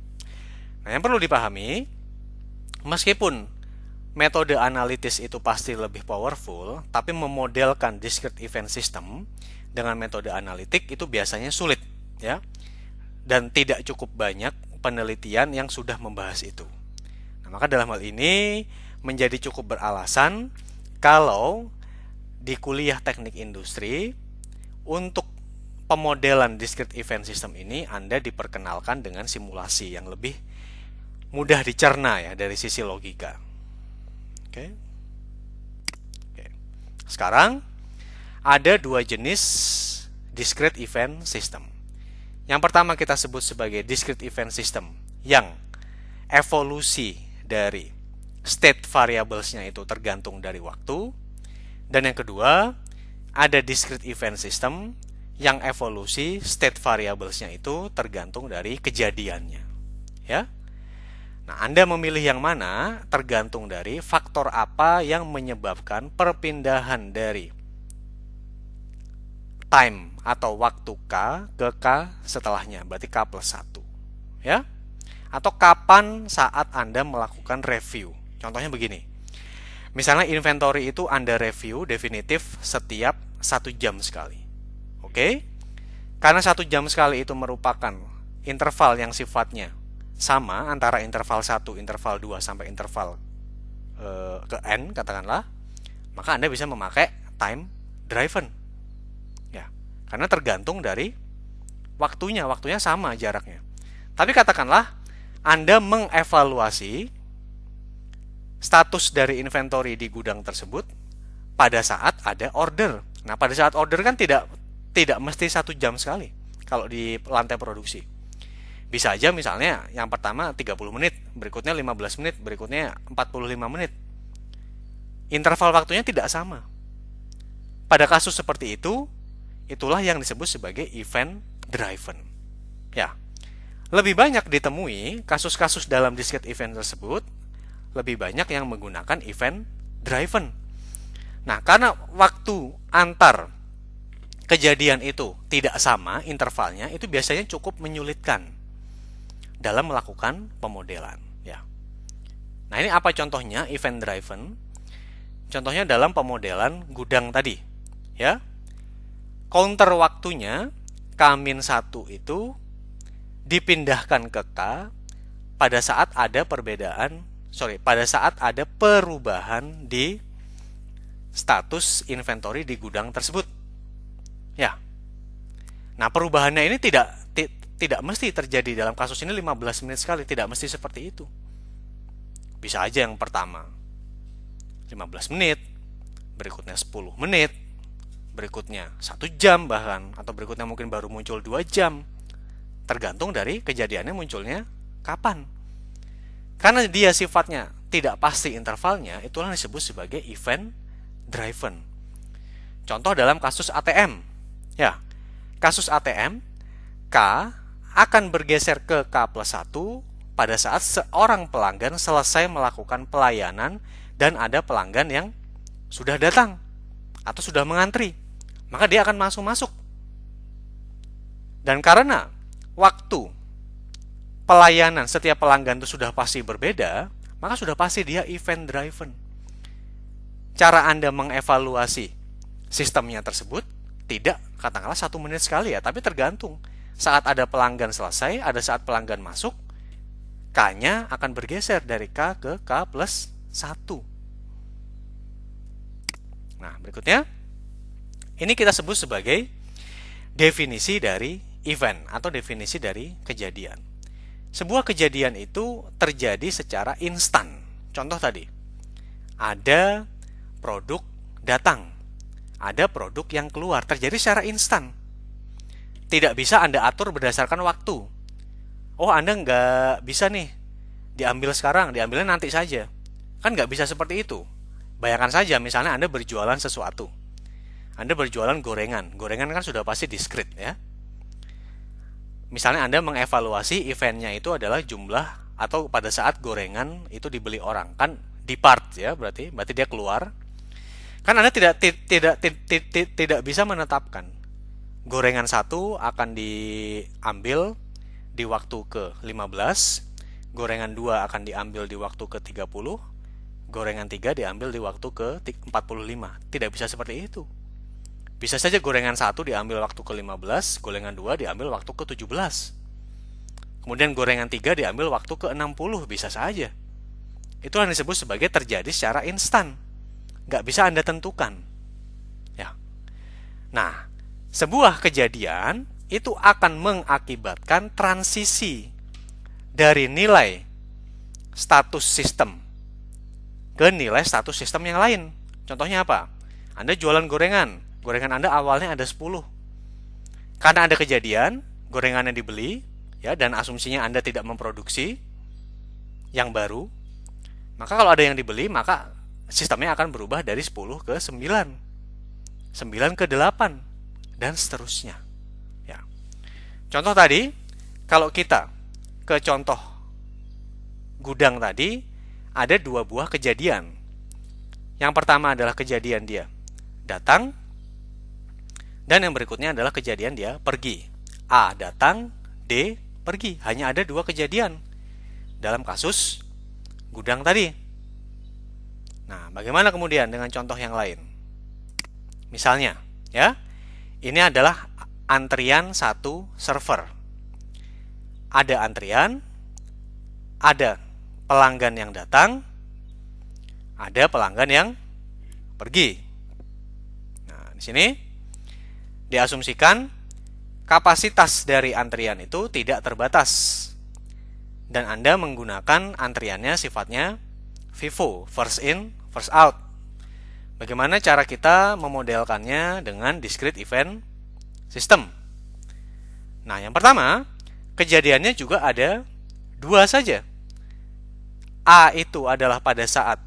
Nah, yang perlu dipahami, meskipun metode analitis itu pasti lebih powerful, tapi memodelkan discrete event system dengan metode analitik itu biasanya sulit, ya. Dan tidak cukup banyak penelitian yang sudah membahas itu. Nah, maka dalam hal ini menjadi cukup beralasan kalau di kuliah teknik industri untuk pemodelan discrete event system ini Anda diperkenalkan dengan simulasi yang lebih mudah dicerna ya dari sisi logika. Oke. Sekarang ada dua jenis discrete event system. Yang pertama kita sebut sebagai discrete event system yang evolusi dari state variables-nya itu tergantung dari waktu. Dan yang kedua, ada discrete event system yang evolusi state variables-nya itu tergantung dari kejadiannya. Ya. Nah, Anda memilih yang mana tergantung dari faktor apa yang menyebabkan perpindahan dari time atau waktu K ke K setelahnya, berarti K plus 1. Ya? Atau kapan saat Anda melakukan review. Contohnya begini. Misalnya inventory itu Anda review definitif setiap 1 jam sekali. Oke? Karena 1 jam sekali itu merupakan interval yang sifatnya sama antara interval 1, interval 2 sampai interval ke N katakanlah, maka Anda bisa memakai time driven. Ya, karena tergantung dari waktunya sama jaraknya. Tapi katakanlah Anda mengevaluasi status dari inventory di gudang tersebut pada saat ada order. Nah, pada saat order kan tidak mesti 1 jam sekali kalau di lantai produksi. Bisa aja misalnya yang pertama 30 menit, berikutnya 15 menit, berikutnya 45 menit. Interval waktunya tidak sama. Pada kasus seperti itu, itulah yang disebut sebagai event driven. Ya. Lebih banyak ditemui kasus-kasus dalam discrete event tersebut, lebih banyak yang menggunakan event driven. Nah, karena waktu antar kejadian itu tidak sama intervalnya, itu biasanya cukup menyulitkan dalam melakukan pemodelan, ya. Nah, ini apa contohnya event driven? Contohnya dalam pemodelan gudang tadi, ya. Counter waktunya K-1 itu dipindahkan ke K pada saat ada perubahan di status inventory di gudang tersebut. Ya. Nah, perubahannya ini tidak mesti terjadi dalam kasus ini 15 menit sekali, tidak mesti seperti itu. Bisa aja yang pertama 15 menit, berikutnya 10 menit, berikutnya 1 jam bahkan, atau berikutnya mungkin baru muncul 2 jam. Tergantung dari kejadiannya munculnya kapan. Karena dia sifatnya tidak pasti intervalnya, itulah yang disebut sebagai event driven. Contoh dalam kasus ATM. Ya, kasus ATM, K akan bergeser ke K plus 1 pada saat seorang pelanggan selesai melakukan pelayanan dan ada pelanggan yang sudah datang atau sudah mengantri. Maka dia akan masuk. Dan karena waktu pelayanan setiap pelanggan itu sudah pasti berbeda, maka sudah pasti dia event driven. Cara Anda mengevaluasi sistemnya tersebut tidak katakanlah 1 menit sekali ya, tapi tergantung. Saat ada pelanggan selesai, ada saat pelanggan masuk, K-nya akan bergeser dari K ke K plus 1. Nah, berikutnya, ini kita sebut sebagai definisi dari event atau definisi dari kejadian. Sebuah kejadian itu terjadi secara instan. Contoh tadi, ada produk datang, ada produk yang keluar, terjadi secara instan. Tidak bisa Anda atur berdasarkan waktu. Oh, Anda nggak bisa nih diambil sekarang, diambilnya nanti saja. Kan nggak bisa seperti itu. Bayangkan saja, misalnya Anda berjualan sesuatu. Anda berjualan gorengan. Gorengan kan sudah pasti diskrit ya. Misalnya Anda mengevaluasi eventnya itu adalah jumlah atau pada saat gorengan itu dibeli orang. Kan di part ya, berarti dia keluar. Kan Anda tidak bisa menetapkan gorengan satu akan diambil di waktu ke-15, gorengan 2 akan diambil di waktu ke-30, gorengan 3 diambil di waktu ke-45. Tidak bisa seperti itu. Bisa saja gorengan 1 diambil waktu ke-15, gorengan 2 diambil waktu ke-17. Kemudian gorengan 3 diambil waktu ke-60, bisa saja. Itu yang disebut sebagai terjadi secara instan. Nggak bisa Anda tentukan. Ya. Nah, sebuah kejadian itu akan mengakibatkan transisi dari nilai status sistem ke nilai status sistem yang lain. Contohnya apa? Anda jualan gorengan. Gorengan Anda awalnya ada 10. Karena ada kejadian, gorengannya dibeli, ya, dan asumsinya Anda tidak memproduksi yang baru, maka kalau ada yang dibeli, maka sistemnya akan berubah dari 10 ke 9, 9 ke 8, dan seterusnya. Ya. Contoh tadi, kalau kita ke contoh gudang tadi, ada 2 buah kejadian. Yang pertama adalah kejadian dia datang, dan yang berikutnya adalah kejadian dia pergi. A datang, D pergi. Hanya ada 2 kejadian dalam kasus gudang tadi. Nah, bagaimana kemudian dengan contoh yang lain? Misalnya, ya, ini adalah antrian satu server. Ada antrian, ada pelanggan yang datang, ada pelanggan yang pergi. Nah, di sini diasumsikan kapasitas dari antrian itu tidak terbatas. Dan Anda menggunakan antriannya sifatnya FIFO, first in, first out. Bagaimana cara kita memodelkannya dengan discrete event system? Nah, yang pertama, kejadiannya juga ada 2 saja. A itu adalah pada saat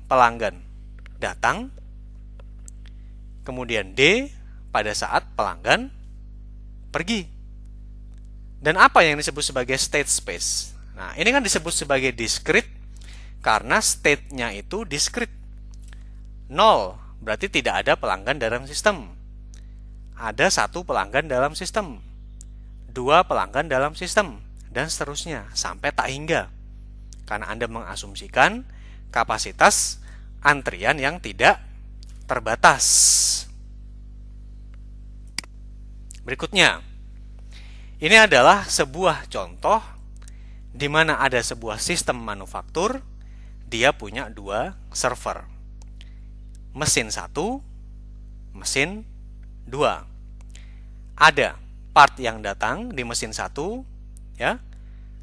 pelanggan datang, kemudian D pada saat pelanggan pergi. Dan apa yang disebut sebagai state space? Nah, ini kan disebut sebagai discrete karena state-nya itu discrete. 0 berarti tidak ada pelanggan dalam sistem. Ada 1 pelanggan dalam sistem, 2 pelanggan dalam sistem, dan seterusnya sampai tak hingga. Karena Anda mengasumsikan kapasitas antrian yang tidak terbatas. Berikutnya, ini adalah sebuah contoh di mana ada sebuah sistem manufaktur, dia punya 2 server. Mesin 1, mesin 2. Ada part yang datang di mesin 1, ya.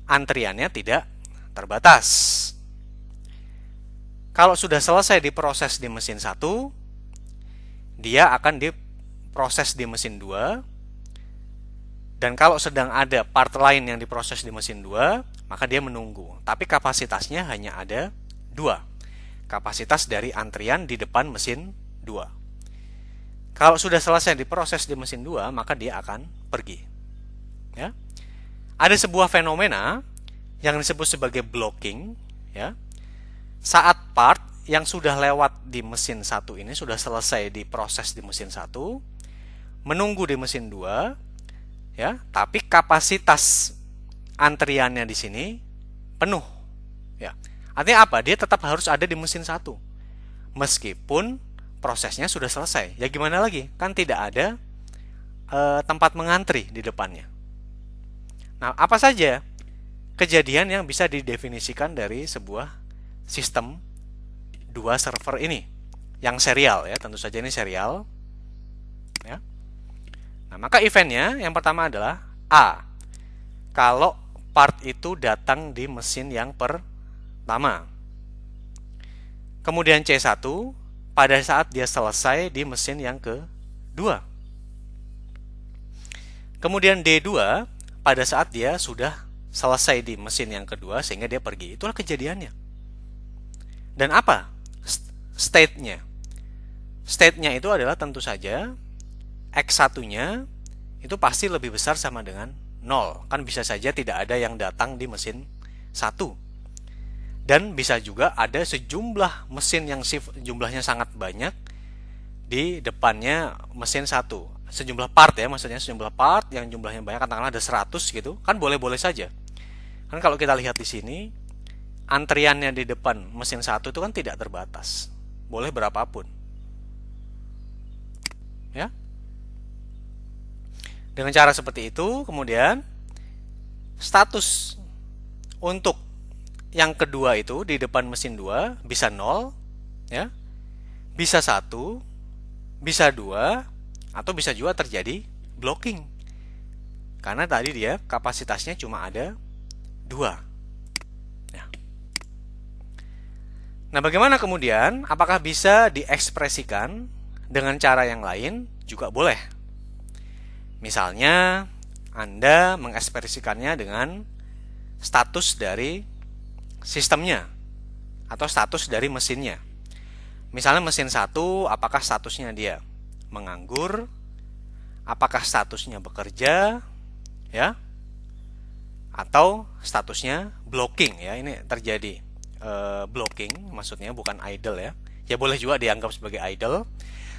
Antriannya tidak terbatas. Kalau sudah selesai diproses di mesin 1, dia akan diproses di mesin 2. Dan kalau sedang ada part lain yang diproses di mesin 2, maka dia menunggu. Tapi kapasitasnya hanya ada 2. Kapasitas dari antrian di depan mesin 2. Kalau sudah selesai diproses di mesin 2, maka dia akan pergi. Ya. Ada sebuah fenomena yang disebut sebagai blocking, ya. Saat part yang sudah lewat di mesin 1 ini sudah selesai diproses di mesin 1, menunggu di mesin 2, ya, tapi kapasitas antriannya di sini penuh, ya. Artinya apa? Dia tetap harus ada di mesin 1 meskipun prosesnya sudah selesai. Ya gimana lagi? Kan tidak ada tempat mengantri di depannya. Nah, apa saja kejadian yang bisa didefinisikan dari sebuah sistem 2 server ini yang serial, ya, tentu saja ini serial, ya. Nah, maka eventnya yang pertama adalah A. Kalau part itu datang di mesin yang pertama. Kemudian C1, pada saat dia selesai di mesin yang kedua. Kemudian D2 pada saat dia sudah selesai di mesin yang kedua sehingga dia pergi. Itulah kejadiannya. Dan apa state-nya? State-nya itu adalah tentu saja X1-nya itu pasti lebih besar sama dengan 0. Kan bisa saja tidak ada yang datang di mesin 1. Dan bisa juga ada sejumlah mesin yang jumlahnya sangat banyak di depannya mesin 1. Sejumlah part ya, maksudnya sejumlah part yang jumlahnya banyak, katakanlah ada 100 gitu. Kan boleh-boleh saja. Kan kalau kita lihat di sini, antriannya di depan mesin 1 itu kan tidak terbatas. Boleh berapapun. Ya. Dengan cara seperti itu, kemudian status untuk yang kedua itu di depan mesin 2 bisa 0, ya, bisa 1, bisa 2, atau bisa juga terjadi blocking. Karena tadi dia kapasitasnya cuma ada 2. Ya. Nah, bagaimana kemudian? Apakah bisa diekspresikan dengan cara yang lain? Juga boleh. Misalnya, Anda mengekspresikannya dengan status dari sistemnya atau status dari mesinnya. Misalnya mesin 1, apakah statusnya dia menganggur, apakah statusnya bekerja, ya, atau statusnya blocking, ya. Ini terjadi blocking, maksudnya bukan idle, ya. Ya boleh juga dianggap sebagai idle,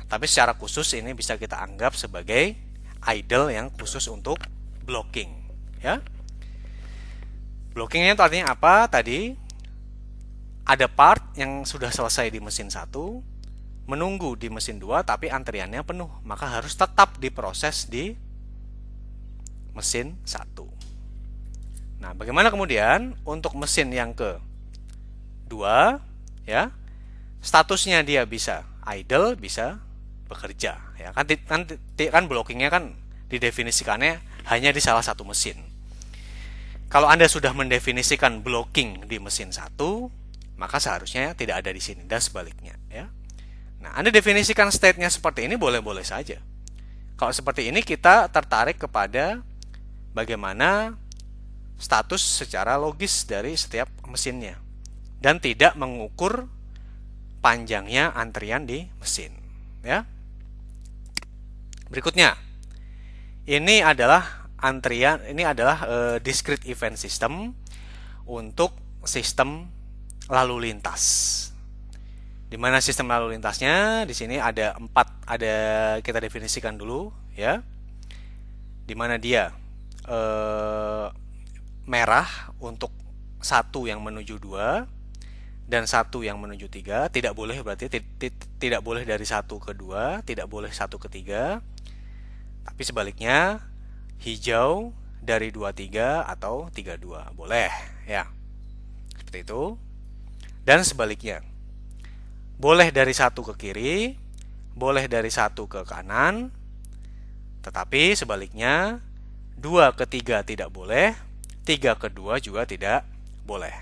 tapi secara khusus ini bisa kita anggap sebagai idle yang khusus untuk blocking, ya. Blockingnya itu artinya apa? Tadi ada part yang sudah selesai di mesin 1, menunggu di mesin 2, tapi antriannya penuh, maka harus tetap diproses di mesin 1. Nah, bagaimana kemudian untuk mesin yang kedua, ya, statusnya dia bisa idle, bisa bekerja, ya. Kan blockingnya kan didefinisikannya hanya di salah satu mesin. Kalau Anda sudah mendefinisikan blocking di mesin 1, maka seharusnya tidak ada di sini, dan sebaliknya, ya. Nah, Anda definisikan state-nya seperti ini, boleh-boleh saja. Kalau seperti ini, kita tertarik kepada bagaimana status secara logis dari setiap mesinnya, dan tidak mengukur panjangnya antrian di mesin, ya. Berikutnya, ini adalah discrete event system untuk sistem lalu lintas. Di mana sistem lalu lintasnya di sini ada 4, kita definisikan dulu, ya. Di mana dia merah untuk 1 yang menuju 2 dan 1 yang menuju 3. Tidak boleh, berarti tidak boleh dari 1 ke 2, tidak boleh 1 ke 3. Tapi sebaliknya, hijau dari 23 atau 32 boleh, ya. Seperti itu. Dan sebaliknya, boleh dari 1 ke kiri, boleh dari 1 ke kanan, tetapi sebaliknya 2 ke 3 tidak boleh, 3 ke 2 juga tidak boleh.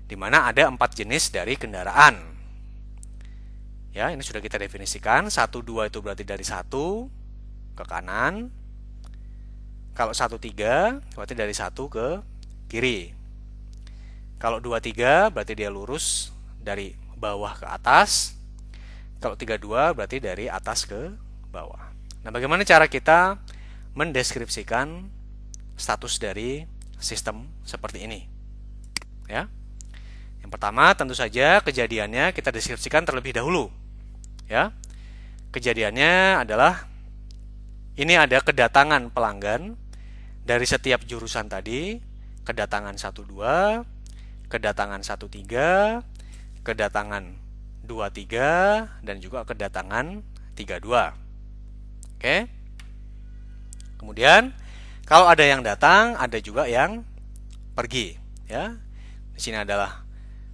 Di mana ada 4 jenis dari kendaraan. Ya, ini sudah kita definisikan. 1, 2 itu berarti dari 1 ke kanan. Kalau 1, 3 berarti dari 1 ke kiri. Kalau 2, 3 berarti dia lurus dari bawah ke atas. Kalau 3, 2 berarti dari atas ke bawah. Nah, bagaimana cara kita mendeskripsikan status dari sistem seperti ini? Ya. Yang pertama, tentu saja kejadiannya kita deskripsikan terlebih dahulu. Ya. Kejadiannya adalah ini ada kedatangan pelanggan dari setiap jurusan tadi, kedatangan 12, kedatangan 13, kedatangan 23, dan juga kedatangan 32. Oke. Kemudian kalau ada yang datang, ada juga yang pergi, ya. Di sini adalah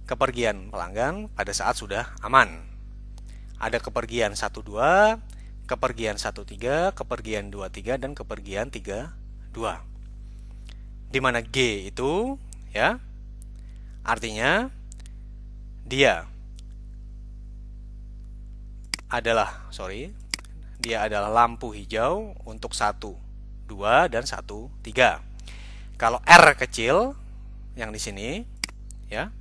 kepergian pelanggan pada saat sudah aman. Ada kepergian 12, kepergian 13, kepergian 23, dan kepergian 32. Di mana G itu, ya, artinya dia dia adalah lampu hijau untuk 1, 2 dan 1, 3. Kalau R kecil yang di sini ya,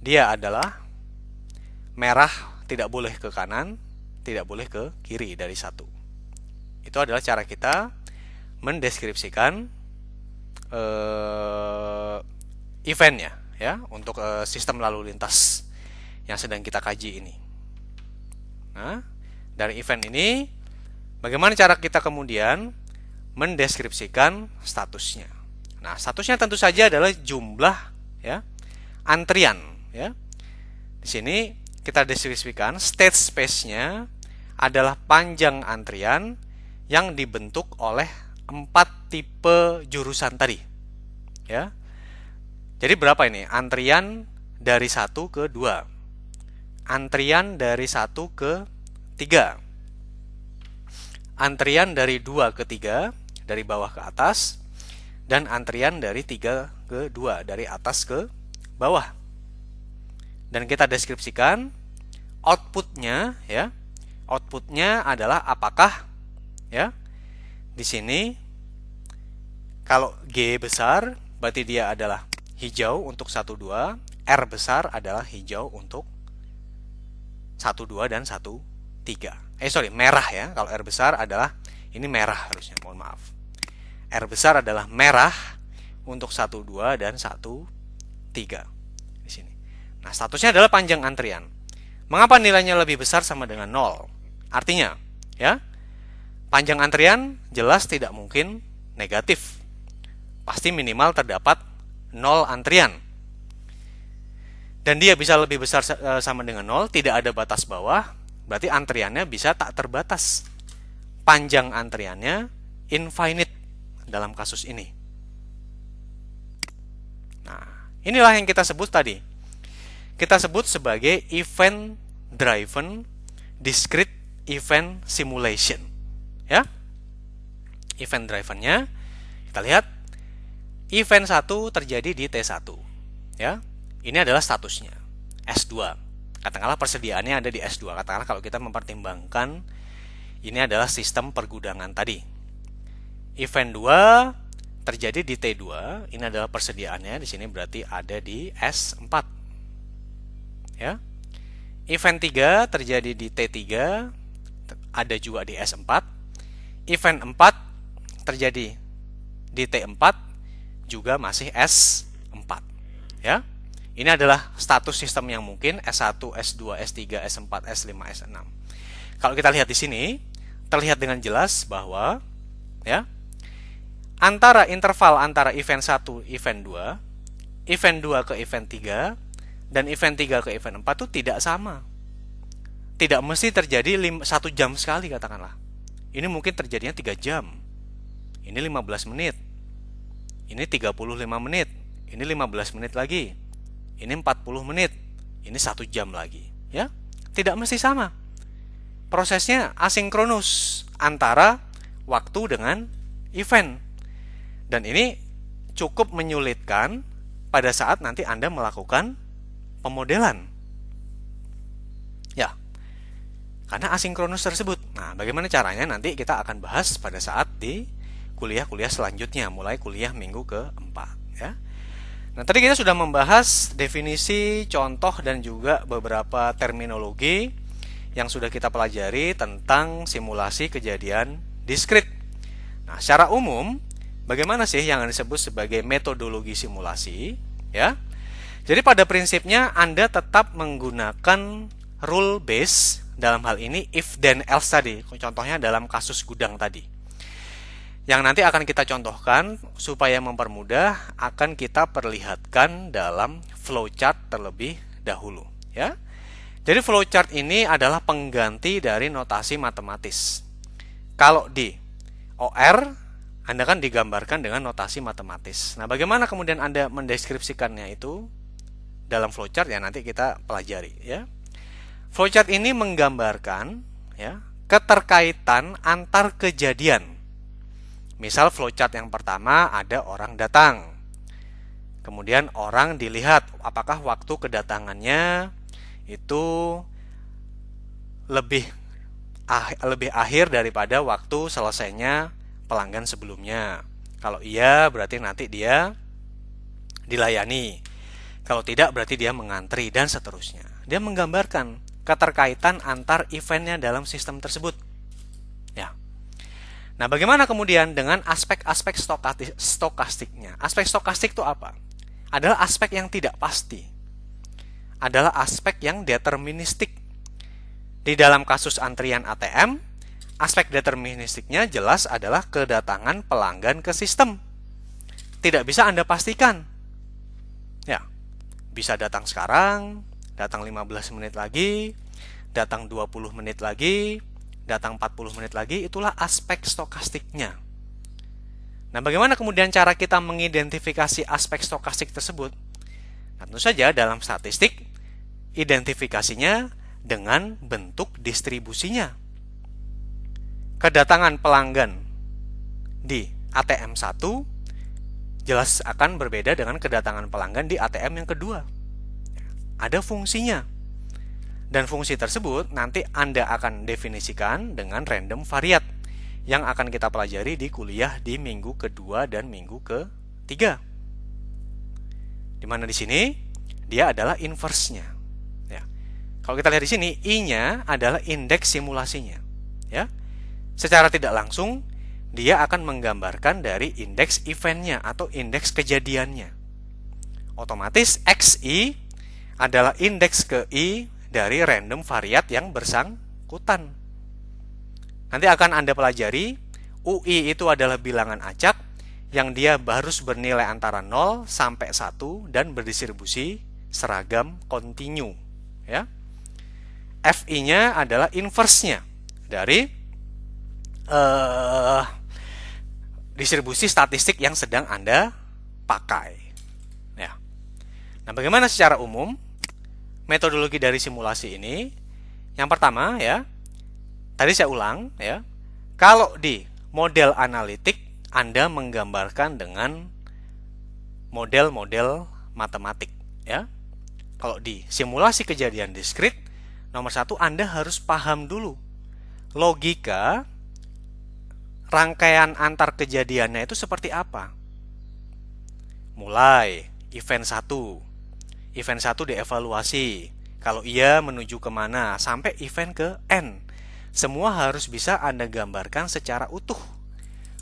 dia adalah merah, tidak boleh ke kanan, tidak boleh ke kiri dari 1. Itu adalah cara kita mendeskripsikan eventnya ya, untuk sistem lalu lintas yang sedang kita kaji ini. Nah, dari event ini bagaimana cara kita kemudian mendeskripsikan statusnya. Nah, statusnya tentu saja adalah jumlah ya antrian ya. Di sini kita deskripsikan state space-nya adalah panjang antrian yang dibentuk oleh 4 tipe jurusan tadi. Ya. Jadi berapa ini? Antrian dari 1 ke 2. Antrian dari 1 ke 3. Antrian dari 2 ke 3, dari bawah ke atas, dan antrian dari 3 ke 2, dari atas ke bawah. Dan kita deskripsikan outputnya ya. Outputnya adalah apakah ya. Di sini kalau G besar berarti dia adalah hijau untuk 1, 2, R besar adalah hijau untuk 1, 2 dan 1, 3. Merah ya. Kalau R besar adalah ini merah harusnya, mohon maaf. R besar adalah merah untuk 1, 2 dan 1, 3 di sini. Nah, statusnya adalah panjang antrian. Mengapa nilainya lebih besar sama dengan 0? Artinya, ya, panjang antrian jelas tidak mungkin negatif. Pasti minimal terdapat 0 antrian. Dan dia bisa lebih besar sama dengan 0, tidak ada batas bawah, berarti antriannya bisa tak terbatas. Panjang antriannya infinite dalam kasus ini. Nah, inilah yang kita sebut tadi. Kita sebut sebagai event driven discrete event simulation. Ya. Event drivennya kita lihat event 1 terjadi di T1. Ya. Ini adalah statusnya S2. Katakanlah persediaannya ada di S2. Katakanlah kalau kita mempertimbangkan ini adalah sistem pergudangan tadi. Event 2 terjadi di T2. Ini adalah persediaannya, di sini berarti ada di S4. Ya. Event 3 terjadi di T3, ada juga di S4. Event 4 terjadi di T4, juga masih S4. Ya. Ini adalah status sistem yang mungkin S1, S2, S3, S4, S5, S6. Kalau kita lihat di sini, terlihat dengan jelas bahwa ya, antara interval antara event 1, event 2, event 2 ke event 3, dan event 3 ke event 4 itu tidak sama. Tidak mesti terjadi 1 jam sekali katakanlah. Ini mungkin terjadinya 3 jam. Ini 15 menit. Ini 35 menit. Ini 15 menit lagi. Ini 40 menit. Ini 1 jam lagi, ya. Tidak mesti sama. Prosesnya asinkronus antara waktu dengan event. Dan ini cukup menyulitkan pada saat nanti Anda melakukan pemodelan. Ya. Karena asinkronus tersebut. Nah, bagaimana caranya nanti kita akan bahas pada saat di kuliah-kuliah selanjutnya, mulai kuliah minggu ke-4, ya. Nah, tadi kita sudah membahas definisi, contoh, dan juga beberapa terminologi yang sudah kita pelajari tentang simulasi kejadian diskrit. Nah, secara umum, bagaimana sih yang disebut sebagai metodologi simulasi? Ya, jadi pada prinsipnya Anda tetap menggunakan rule base, dalam hal ini if then else tadi, contohnya dalam kasus gudang tadi. Yang nanti akan kita contohkan supaya mempermudah akan kita perlihatkan dalam flowchart terlebih dahulu, ya. Jadi flowchart ini adalah pengganti dari notasi matematis. Kalau di OR Anda kan digambarkan dengan notasi matematis. Nah, bagaimana kemudian Anda mendeskripsikannya itu dalam flowchart ya nanti kita pelajari, ya. Flowchart ini menggambarkan ya keterkaitan antar kejadian. Misal flowchart yang pertama ada orang datang. Kemudian orang dilihat apakah waktu kedatangannya itu lebih lebih akhir daripada waktu selesainya pelanggan sebelumnya. Kalau iya, berarti nanti dia dilayani. Kalau tidak, berarti dia mengantri, dan seterusnya. Dia menggambarkan keterkaitan antar eventnya dalam sistem tersebut. Ya. Nah, bagaimana kemudian dengan aspek-aspek stokastiknya? Aspek stokastik itu apa? Adalah aspek yang tidak pasti. Adalah aspek yang deterministik. Di dalam kasus antrian ATM, aspek deterministiknya jelas adalah kedatangan pelanggan ke sistem. Tidak bisa Anda pastikan. Ya, bisa datang sekarang, datang 15 menit lagi, datang 20 menit lagi, datang 40 menit lagi, itulah aspek stokastiknya. Nah, bagaimana kemudian cara kita mengidentifikasi aspek stokastik tersebut? Nah, tentu saja dalam statistik, identifikasinya dengan bentuk distribusinya. Kedatangan pelanggan di ATM 1 jelas akan berbeda dengan kedatangan pelanggan di ATM yang kedua. Ada fungsinya. Dan fungsi tersebut nanti Anda akan definisikan dengan random variat yang akan kita pelajari di kuliah di minggu kedua dan minggu ketiga. Dimana di sini dia adalah inverse-nya. Kalau kita lihat di sini, I-nya adalah indeks simulasinya. Ya. Secara tidak langsung, dia akan menggambarkan dari indeks eventnya atau indeks kejadiannya. Otomatis XI adalah indeks ke I dari random variat yang bersangkutan. Nanti akan Anda pelajari, UI itu adalah bilangan acak yang dia harus bernilai antara 0 sampai 1 dan berdistribusi seragam kontinu. Ya. FI-nya adalah inverse-nya dari distribusi statistik yang sedang Anda pakai. Ya. Nah, bagaimana secara umum metodologi dari simulasi ini? Yang pertama, ya, tadi saya ulang, ya, kalau di model analitik Anda menggambarkan dengan model-model matematik, ya. Kalau di simulasi kejadian diskrit, nomor satu, Anda harus paham dulu logika rangkaian antar kejadiannya itu seperti apa. Mulai event 1. Event 1 dievaluasi. Kalau iya menuju kemana, sampai event ke N. Semua harus bisa Anda gambarkan secara utuh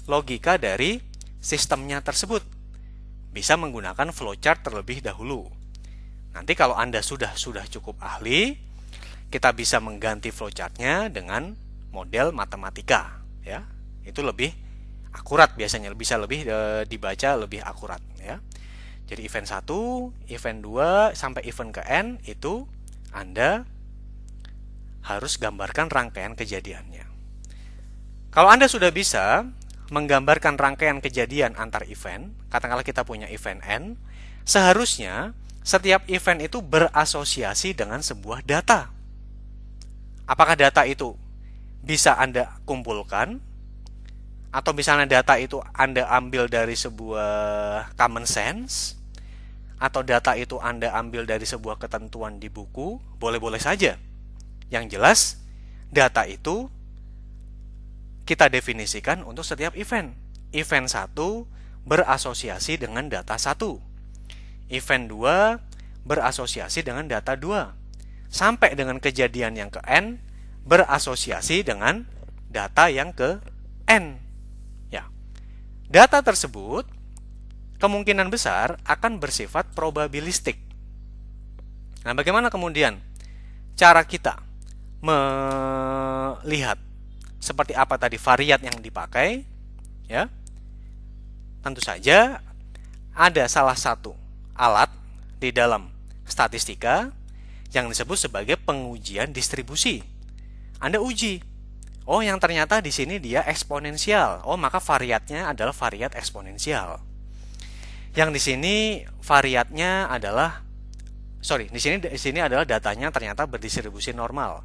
logika dari sistemnya tersebut. Bisa menggunakan flowchart terlebih dahulu. Nanti kalau Anda sudah cukup ahli, kita bisa mengganti flowchartnya dengan model matematika, ya. Itu lebih akurat biasanya, bisa lebih dibaca lebih akurat, ya. Jadi event 1, event 2 sampai event ke N itu Anda harus gambarkan rangkaian kejadiannya. Kalau Anda sudah bisa menggambarkan rangkaian kejadian antar event, katakanlah kita punya event N, seharusnya setiap event itu berasosiasi dengan sebuah data. Apakah data itu bisa Anda kumpulkan? Atau misalnya data itu Anda ambil dari sebuah common sense? Atau data itu Anda ambil dari sebuah ketentuan di buku? Boleh-boleh saja. Yang jelas, data itu kita definisikan untuk setiap event. Event 1 berasosiasi dengan data 1. Event 2 berasosiasi dengan data 2. Sampai dengan kejadian yang ke N berasosiasi dengan data yang ke N. Ya. Data tersebut kemungkinan besar akan bersifat probabilistik. Nah, bagaimana kemudian cara kita melihat seperti apa tadi variat yang dipakai? Ya. Tentu saja ada salah satu alat di dalam statistika yang disebut sebagai pengujian distribusi. Anda uji, oh yang ternyata di sini dia eksponensial, oh maka variatnya adalah variat eksponensial. Yang di sini variatnya adalah, di sini adalah datanya ternyata berdistribusi normal,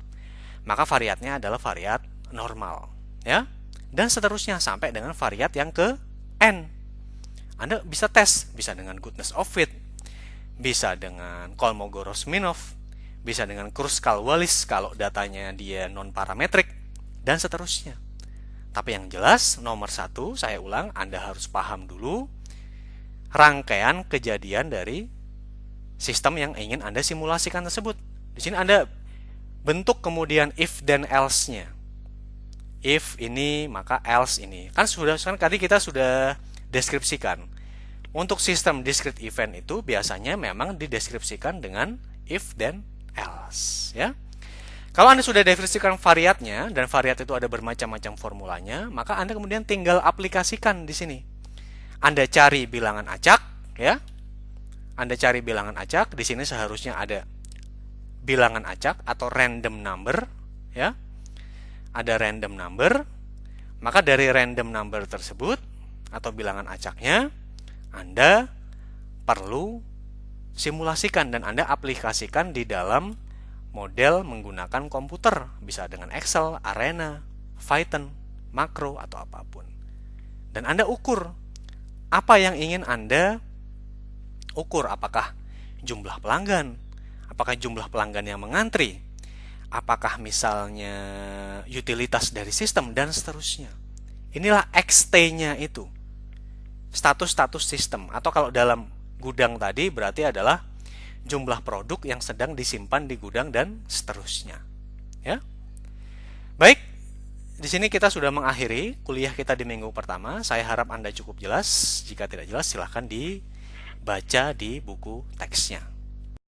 maka variatnya adalah variat normal, ya, dan seterusnya sampai dengan variat yang ke N. Anda bisa tes, bisa dengan goodness of fit, bisa dengan Kolmogorov-Smirnov, bisa dengan Kruskal-Wallis kalau datanya dia non-parametrik, dan seterusnya. Tapi yang jelas, nomor satu, saya ulang, Anda harus paham dulu rangkaian kejadian dari sistem yang ingin Anda simulasikan tersebut. Di sini Anda bentuk kemudian if dan else-nya. If ini, maka else ini. Kan tadi kita sudah deskripsikan. Untuk sistem discrete event itu biasanya memang dideskripsikan dengan if dan else, ya. Kalau Anda sudah definisikan variatnya, dan variat itu ada bermacam-macam formulanya, maka Anda kemudian tinggal aplikasikan di sini. Anda cari bilangan acak, ya. Anda cari bilangan acak, di sini seharusnya ada bilangan acak atau random number, ya. Ada random number, maka dari random number tersebut atau bilangan acaknya, Anda perlu simulasikan dan Anda aplikasikan di dalam model menggunakan komputer, bisa dengan Excel, Arena, Python, makro, atau apapun. Dan Anda ukur apa yang ingin Anda ukur, apakah jumlah pelanggan, apakah jumlah pelanggan yang mengantri, apakah misalnya utilitas dari sistem, dan seterusnya. Inilah XT-nya itu, status-status sistem, atau kalau dalam gudang tadi berarti adalah jumlah produk yang sedang disimpan di gudang dan seterusnya. Ya. Baik, di sini kita sudah mengakhiri kuliah kita di minggu pertama. Saya harap Anda cukup jelas. Jika tidak jelas, silahkan dibaca di buku teksnya.